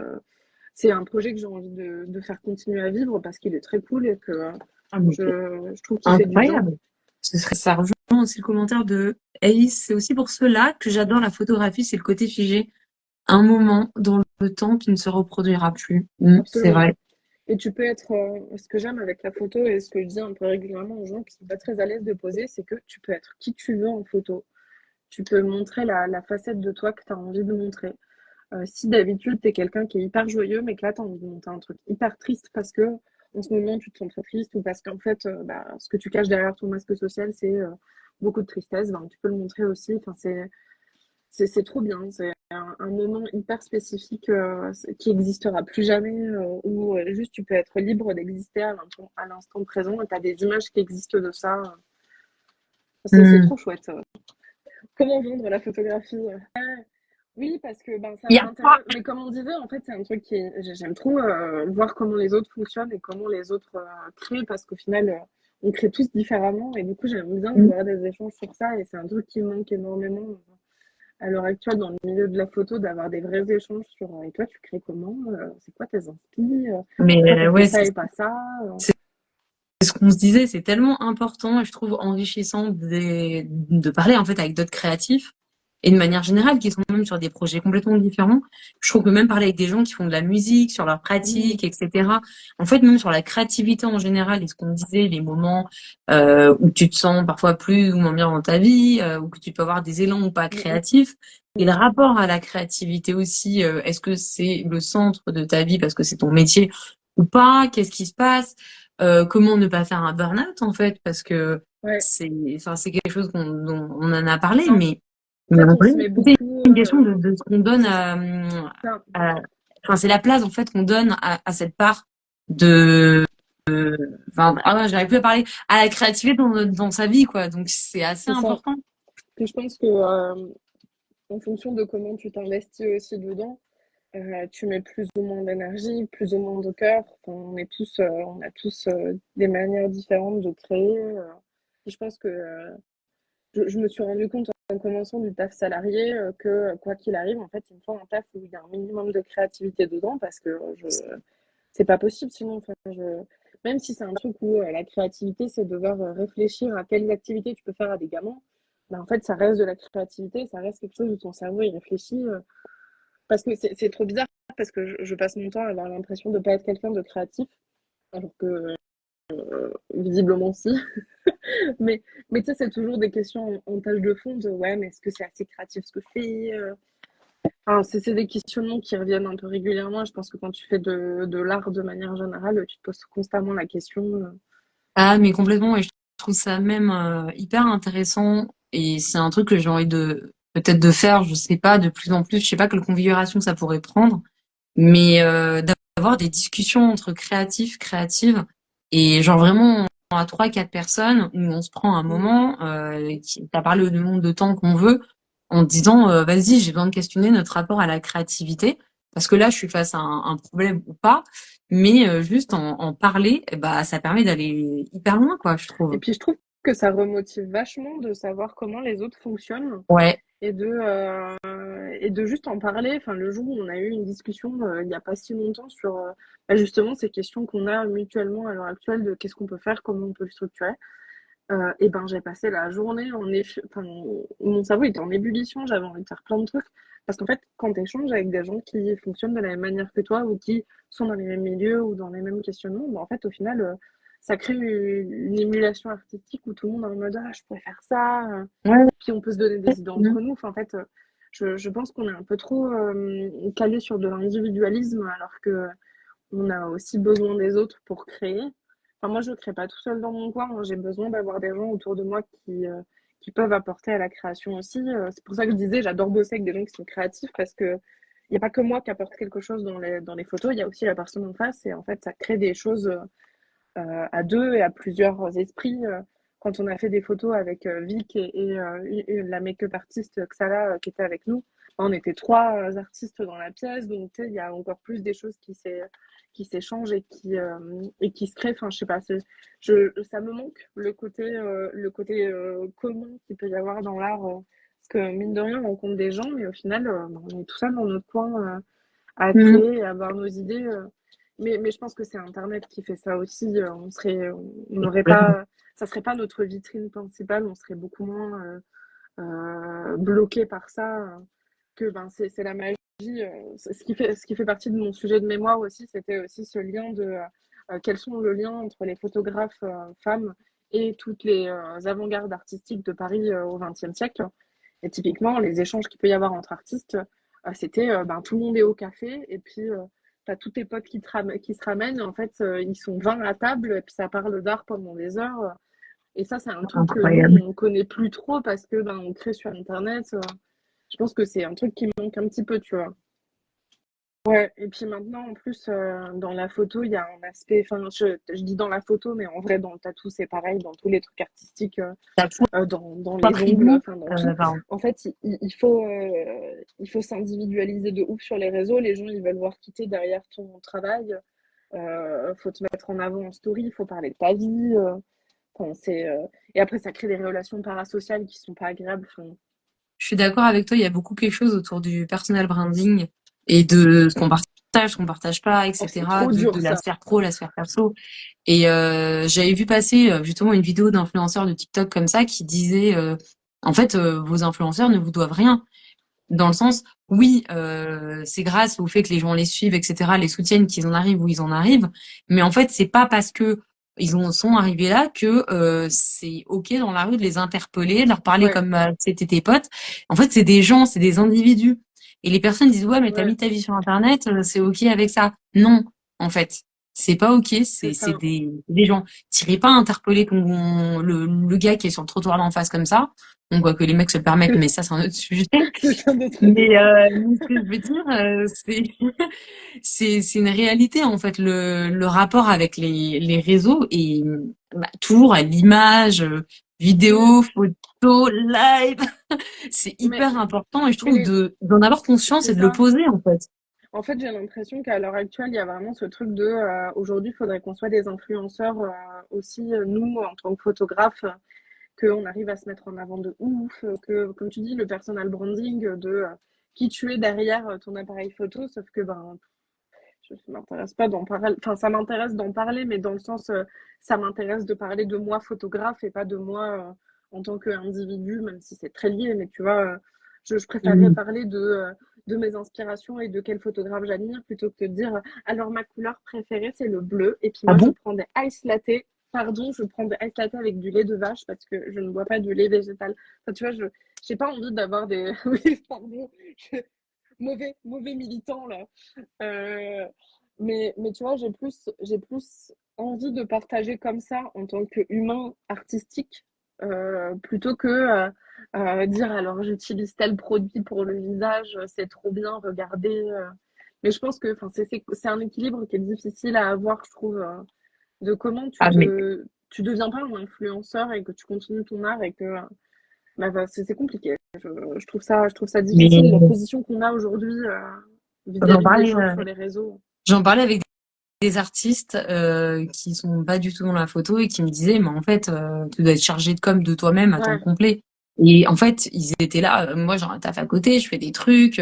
c'est un projet que j'ai envie de faire continuer à vivre parce qu'il est très cool et que Ah, mais je trouve qu'il fait du bien. incroyable. Ça rejoint aussi le commentaire de Ace. C'est aussi pour cela que j'adore la photographie, c'est le côté figé. Un moment dans le temps qui ne se reproduira plus. C'est Absolument. vrai. Et tu peux être, ce que j'aime avec la photo et ce que je dis un peu régulièrement aux gens qui sont pas très à l'aise de poser, c'est que tu peux être qui tu veux en photo. Tu peux montrer la facette de toi que tu as envie de montrer. Si d'habitude tu es quelqu'un qui est hyper joyeux, mais que là tu as envie de montrer un truc hyper triste parce que en ce moment tu te sens très triste ou parce qu'en fait bah, ce que tu caches derrière ton masque social c'est beaucoup de tristesse, ben, tu peux le montrer aussi. Enfin, c'est trop bien. C'est un moment hyper spécifique qui existera plus jamais, où juste tu peux être libre d'exister à l'instant présent et tu as des images qui existent de ça. C'est Hmm. trop chouette. Comment vendre la photographie? Oui, parce que ben, ça Il a y un a intérêt. Mais comme on disait, en fait, c'est un truc j'aime trop voir comment les autres fonctionnent et comment les autres créent, parce qu'au final, on crée tous différemment. Et du coup, j'aime bien pas. avoir des échanges sur ça. Et c'est un truc qui me manque énormément à l'heure actuelle dans le milieu de la photo, d'avoir des vrais échanges sur et toi, tu crées comment? C'est quoi tes inspi? Mais Pourquoi t'as fait ouais, ça et pas ça? c'est ce qu'on se disait, c'est tellement important et je trouve enrichissant de parler en fait avec d'autres créatifs et de manière générale qui sont même sur des projets complètement différents. Je trouve que même parler avec des gens qui font de la musique, sur leur Mmh. pratique, etc. En fait, même sur la créativité en général et ce qu'on disait, les moments où tu te sens parfois plus ou moins bien dans ta vie, où que tu peux avoir des élans ou pas Mmh mh. créatifs. Et Mmh. le rapport à la créativité aussi, est-ce que c'est le centre de ta vie parce que c'est ton métier ou pas? Qu'est-ce qui se passe? Comment ne pas faire un burn-out en fait parce que Ouais. c'est quelque chose dont on en a parlé En mais fait, en on vrai se met c'est beaucoup, une question de ce qu'on donne c'est ça. à- enfin c'est la place en fait qu'on donne à cette part de enfin ah ouais, j'arrive plus à parler à la créativité dans sa vie quoi donc c'est assez C'est ça. important. Puis je pense que, en fonction de comment tu t'investis aussi dedans, tu mets plus ou moins d'énergie, plus ou moins de cœur. Enfin, on a tous, des manières différentes de créer, et je pense que, je me suis rendu compte en commençant du taf salarié que quoi qu'il arrive, en fait, il me faut un taf où il y a un minimum de créativité dedans parce que c'est pas possible sinon. Enfin, même si c'est un truc où la créativité, c'est devoir réfléchir à quelles activités tu peux faire à des gamins, bah, en fait, ça reste de la créativité, ça reste quelque chose où ton cerveau il réfléchit. Parce que c'est trop bizarre parce que je passe mon temps à avoir l'impression de pas être quelqu'un de créatif. alors que visiblement si. Mais, mais tu sais, c'est toujours des questions en tâche de fond de ouais, mais est-ce que c'est assez créatif ce que je fais? Enfin, c'est des questionnements qui reviennent un peu régulièrement. Je pense que quand tu fais de l'art de manière générale, tu te poses constamment la question. Ah, mais complètement, et je trouve ça même hyper intéressant. Et c'est un truc que j'ai envie de peut-être de faire, je sais pas, de plus en plus. Je sais pas quelle configuration ça pourrait prendre, mais d'avoir des discussions entre créatifs, créatives, et genre vraiment à trois, quatre personnes où on se prend un Mm. moment, t'as parlé du nombre de temps qu'on veut, en disant vas-y, j'ai besoin de questionner notre rapport à la créativité, parce que là, je suis face à un problème ou pas, mais juste en parler, bah ça permet d'aller hyper loin, quoi, je Et trouve. puis je trouve que ça remotive vachement de savoir comment les autres fonctionnent Ouais. et de juste en parler. Enfin, le jour où on a eu une discussion il n'y a pas si longtemps sur bah, justement ces questions qu'on a mutuellement à l'heure actuelle de qu'est-ce qu'on peut faire, comment on peut le structurer. Et ben, j'ai passé la journée enfin, mon cerveau était en ébullition, j'avais envie de faire plein de trucs. Parce qu'en fait, quand tu échanges avec des gens qui fonctionnent de la même manière que toi ou qui sont dans les mêmes milieux ou dans les mêmes questionnements, ben, en fait, au final, ça crée une émulation artistique où tout le monde est en mode ah, je pourrais faire ça. Ouais. Puis on peut se donner des idées Mhm. entre nous. Enfin, en fait, je pense qu'on est un peu trop calé sur de l'individualisme alors que on a aussi besoin des autres pour créer. Enfin, moi, je ne crée pas tout seul dans mon coin. Hein. J'ai besoin d'avoir des gens autour de moi qui peuvent apporter à la création aussi. C'est pour ça que je disais, j'adore bosser avec des gens qui sont créatifs parce que il n'y a pas que moi qui apporte quelque chose dans les photos, il y a aussi la personne en face et en fait, ça crée des choses à deux et à plusieurs esprits. Quand on a fait des photos avec Vic et la make-up artiste Xala qui était avec nous, on était trois artistes dans la pièce, donc tu sais, il y a encore plus des choses qui s'échangent et qui se créent. Enfin, je sais pas, ça me manque le côté commun qu'il peut y avoir dans l'art. Parce que mine de rien, on rencontre des gens, mais au final, on est tout seul dans notre coin à Mhm. créer et à avoir nos idées. Mais je pense que c'est Internet qui fait ça aussi. On n'aurait pas, ça serait pas notre vitrine principale. On serait beaucoup moins bloqué par ça. Que ben c'est la magie. Ce qui fait partie de mon sujet de mémoire aussi, c'était aussi ce lien de quels sont le lien entre les photographes femmes et toutes les avant-gardes artistiques de Paris au XXe siècle. Et typiquement, les échanges qu'il peut y avoir entre artistes, c'était ben, tout le monde est au café et puis t'as tous tes potes qui se ramènent. En fait, ils sont 20 à table et puis ça parle d'art pendant des heures. Et ça, c'est un truc que nous, Incroyable. on connaît plus trop parce que ben, on crée sur Internet. Je pense que c'est un truc qui me manque un petit peu, tu vois. Ouais, et puis maintenant, en plus, dans la photo, il y a un aspect, enfin, je dis dans la photo, mais en vrai, dans le tatou, c'est pareil, dans tous les trucs artistiques, T'as dans pas les pris ongles, goût? enfin, dans tout. Pardon. En fait, il faut s'individualiser de ouf sur les réseaux. Les gens, ils veulent voir quitter derrière ton travail. Faut te mettre en avant en story, il faut parler de ta vie. Enfin, et après, ça crée des relations parasociales qui sont pas agréables. Enfin, Je suis d'accord avec toi, il y a beaucoup quelque chose autour du personal branding et de ce qu'on partage pas, oh, c'est etc., trop de dur, la ça. sphère pro, la sphère perso. Et j'avais vu passer justement une vidéo d'influenceurs de TikTok comme ça qui disait en fait vos influenceurs ne vous doivent rien. Dans le sens, oui, c'est grâce au fait que les gens les suivent, etc., les soutiennent, qu'ils en arrivent où ils en arrivent. Mais en fait, c'est pas parce que sont arrivés là que c'est ok dans la rue de les interpeller, de leur parler Ouais, comme c'était tes potes. En fait, c'est des gens, c'est des individus. Et les personnes disent ouais, mais t'as ouais, mis ta vie sur Internet, c'est ok avec ça. Non, en fait, c'est pas ok. c'est C'est ça. des gens. T'irais pas interpeller le gars qui est sur le trottoir d'en face comme ça. On voit que les mecs se le permettent, mais ça c'est un autre sujet. C'est un autre Mais débat. ce que je veux dire, c'est une réalité en fait le rapport avec les réseaux et bah, toujours à l'image, Mm. vidéo, photo, live, c'est Mais, hyper important et je mais trouve de d'en avoir conscience c'est et de le ça. poser en fait. En fait, j'ai l'impression qu'à l'heure actuelle, il y a vraiment ce truc de aujourd'hui, il faudrait qu'on soit des influenceurs aussi, nous, en tant que photographes, qu'on arrive à se mettre en avant de ouf, que, comme tu dis, le personal branding de qui tu es derrière ton appareil photo, sauf que ben, ça m'intéresse pas d'en parler. Enfin, ça m'intéresse d'en parler, mais dans le sens, ça m'intéresse de parler de moi photographe et pas de moi en tant qu'individu, même si c'est très lié. Mais tu vois, je préférerais Mhm. parler de mes inspirations et de quel photographe j'admire, plutôt que de dire alors ma couleur préférée c'est le bleu et puis Ah moi je bon? prends des ice latte. Pardon, je prends des ice latte avec du lait de vache parce que je ne bois pas de lait végétal. Enfin, tu vois, je j'ai pas envie d'avoir des oui, pardon, je- mauvais militant là. Euh, mais tu vois, j'ai plus envie de partager comme ça en tant qu'humain artistique plutôt que dire alors j'utilise tel produit pour le visage, c'est trop bien, regardez. Mais je pense que enfin, c'est un équilibre qui est difficile à avoir, je trouve, de comment Ah, mais tu deviens pas un influenceur et que tu continues ton art et que c'est compliqué. Je trouve ça difficile, la mais position qu'on a aujourd'hui j'en vis-à-vis des parlais, gens sur les réseaux. j'en parlais avec des artistes qui sont pas du tout dans la photo et qui me disaient, mais en fait, tu dois être chargé de com de toi-même à temps Ouais, complet. Et en fait, ils étaient là, moi j'ai un taf à côté, je fais des trucs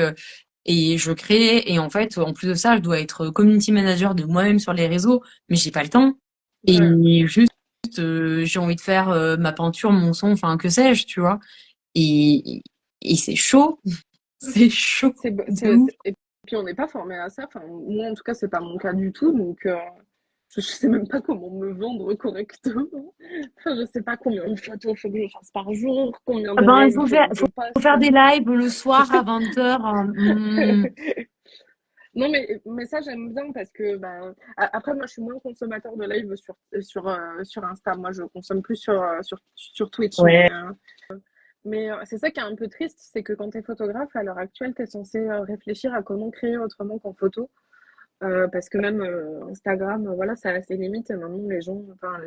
et je crée. Et en fait, en plus de ça, je dois être community manager de moi-même sur les réseaux, mais j'ai pas le temps. ouais. Et juste, j'ai envie de faire ma peinture, mon son, enfin que sais-je, tu vois. Et, et c'est chaud, c'est chaud de ouf. Et puis on n'est pas formé à ça. Enfin, moi en tout cas, c'est pas mon cas du tout. Donc je sais même pas comment me vendre correctement. Enfin, je sais pas combien de photos il faut que je fasse par jour, combien Ah de ben, mails il faut que je faut passe. faire des lives le soir à 20h. Non, mais ça, j'aime bien parce que, ben, après, moi, je suis moins consommateur de live sur Insta. Moi, je consomme plus sur Twitch. Ouais, Mais c'est ça qui est un peu triste, c'est que quand tu es photographe, à l'heure actuelle, tu es censé réfléchir à comment créer autrement qu'en photo. Parce que même Instagram, voilà, ça a ses limites. Et maintenant, les gens, enfin,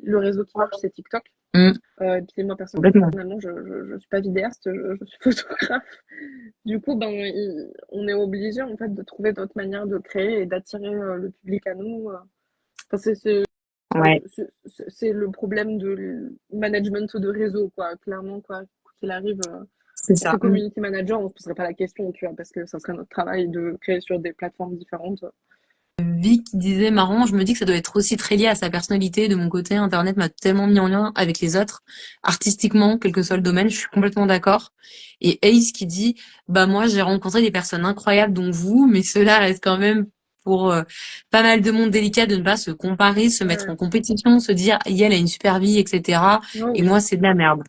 le réseau qui marche, c'est TikTok. mm, Et puis moi, complètement. personnellement, je suis pas vidéaste, je suis photographe. Du coup, ben, on est obligé en fait de trouver d'autres manières de créer et d'attirer le public à nous. Enfin, Ouais, c'est le problème de management de réseau, quoi. Clairement, quoi. Quoi qu'il arrive, c'est en tant ça. que community manager, on se poserait pas la question, tu vois, parce que ça serait notre travail de créer sur des plateformes différentes. Vic qui disait marrant, je me dis que ça doit être aussi très lié à sa personnalité. De mon côté, Internet m'a tellement mis en lien avec les autres, artistiquement, quel que soit le domaine, je suis complètement d'accord. Et Ace qui dit, bah moi j'ai rencontré des personnes incroyables dont vous, mais cela reste quand même pour pas mal de monde délicat de ne pas se comparer, se mettre Ouais. en compétition, se dire, elle a une super vie, etc. Oh Et oui, moi c'est de la merde.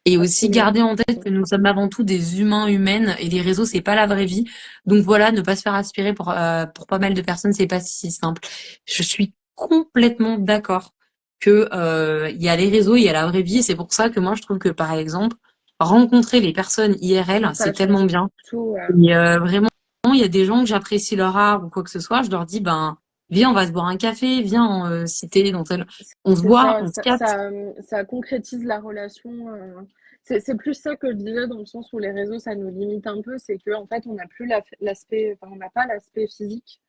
Et aussi absolument. garder en tête que nous sommes avant tout des humains humaines et les réseaux c'est pas la vraie vie. Donc voilà, ne pas se faire aspirer pour pas mal de personnes, c'est pas si simple. Je suis complètement d'accord que il y a les réseaux, il y a la vraie vie. Et c'est pour ça que moi je trouve que par exemple rencontrer les personnes IRL c'est Ça tellement change bien. tout. Et vraiment il y a des gens que j'apprécie leur art ou quoi que ce soit, je leur dis ben viens on va se boire un café, viens citer dans tel, on se C'est voit, ça, on se capte. ça concrétise la relation. C'est plus ça que je disais dans le sens où les réseaux, ça nous limite un peu, c'est qu'en fait, on n'a plus l'aspect, enfin, on n'a pas l'aspect physique.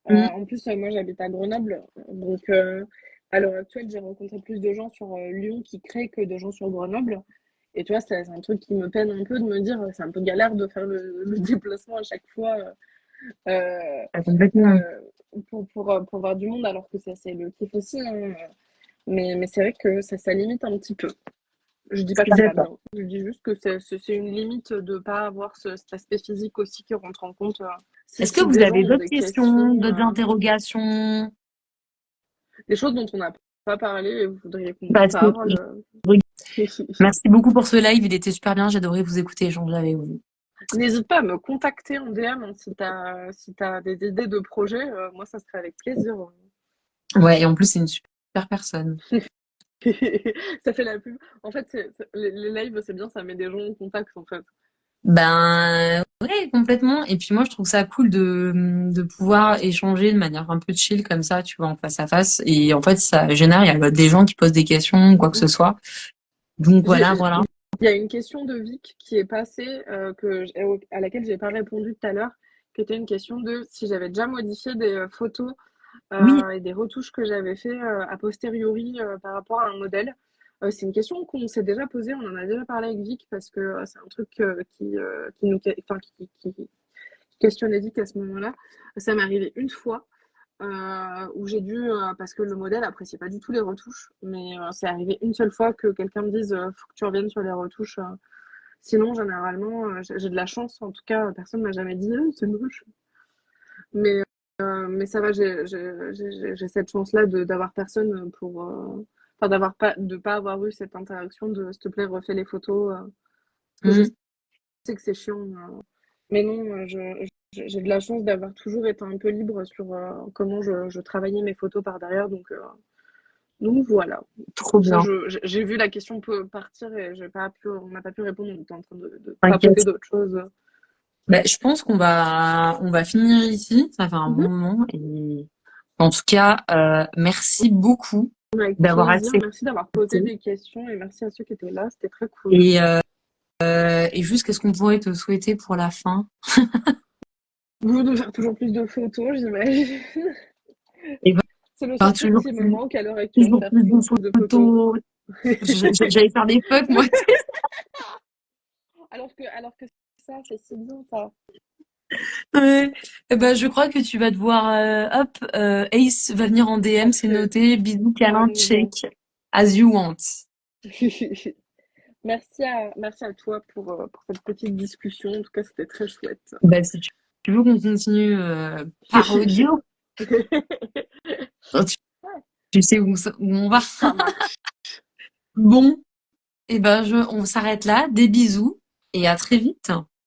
Mm. En plus, moi, j'habite à Grenoble, donc à l'heure actuelle, j'ai rencontré plus de gens sur Lyon qui créent que de gens sur Grenoble. Et tu vois, c'est un truc qui me peine un peu de me dire, c'est un peu galère de faire le déplacement à chaque fois. Euh, Complètement. euh, pour voir du monde, alors que ça, c'est le kiff aussi, hein. Mais c'est vrai que ça limite un petit peu. Je dis Je pas suis que c'est pas d'accord. bien. Je dis juste que c'est une limite de pas avoir cet aspect physique aussi qui rentre en compte. Est-ce que Si vous des gens avez ont d'autres des questions, questions, d'autres interrogations? des choses dont on n'a pas parlé et vous voudriez qu'on en Parce que parle. merci beaucoup pour ce live, il était super bien, j'ai adoré vous écouter, échanger avec vous. N'hésite pas à me contacter en DM hein, si t'as des idées de projets. Moi, ça serait avec plaisir. Ouais, et en plus c'est une super personne. Ça fait la pub. En fait, les lives, c'est bien, ça met des gens en contact, en fait. Ben ouais, complètement. Et puis moi je trouve ça cool de pouvoir échanger de manière un peu chill comme ça, tu vois, en face à face. Et en fait ça génère, il y a des gens qui posent des questions, ou quoi que ce Mm. soit. Donc voilà, J'ai- voilà. Il y a une question de Vic qui est passée, à laquelle j'ai pas répondu tout à l'heure, qui était une question de si j'avais déjà modifié des photos Oui, et des retouches que j'avais fait a posteriori par rapport à un modèle. C'est une question qu'on s'est déjà posée, on en a déjà parlé avec Vic parce que c'est un truc qui questionnait Vic à ce moment-là. Ça m'est arrivé une fois où j'ai dû, parce que le modèle appréciait pas du tout les retouches, mais c'est arrivé une seule fois que quelqu'un me dise faut que tu reviennes sur les retouches. Sinon, généralement, j'ai de la chance. En tout cas, personne m'a jamais dit c'est moche. Mais ça va, j'ai cette chance-là d'avoir personne pour. Enfin, de pas avoir eu cette interaction de s'il te plaît, refais les photos. Parce que je Mm. sais que c'est chiant. Mais non, j'ai de la chance d'avoir toujours été un peu libre sur comment je travaillais mes photos par derrière. Donc voilà. Trop Comme ça, bien. j'ai vu la question partir et on n'a pas pu répondre. On était en train de papoter T'inquiète. d'autres choses. Bah, je pense qu'on va finir ici. Ça fait un bon Mhm. moment. Et en tout cas, merci beaucoup Avec d'avoir plaisir. accepté. Merci d'avoir posé des questions et merci à ceux qui étaient là. C'était très cool. Et, et juste, qu'est-ce qu'on pourrait te souhaiter pour la fin? Vous de faire toujours plus de photos, j'imagine. Et C'est le ben, seul truc qui me manque à l'heure actuelle, toujours faire plus de toujours plus de photos. photos. J'allais faire des potes, moi. Alors que ça, c'est si bien ça. Ouais. Eh ben, je crois que tu vas devoir, hop, Ace va venir en DM, c'est Parfait. noté. Bisous, câlin, check. Carrément. As you want. Merci à toi pour cette petite discussion. En tout cas, c'était très chouette. Bah, si tu veux qu'on continue par audio, tu, tu sais où on va. Ça marche. Bon, et ben on s'arrête là. Des bisous et à très vite.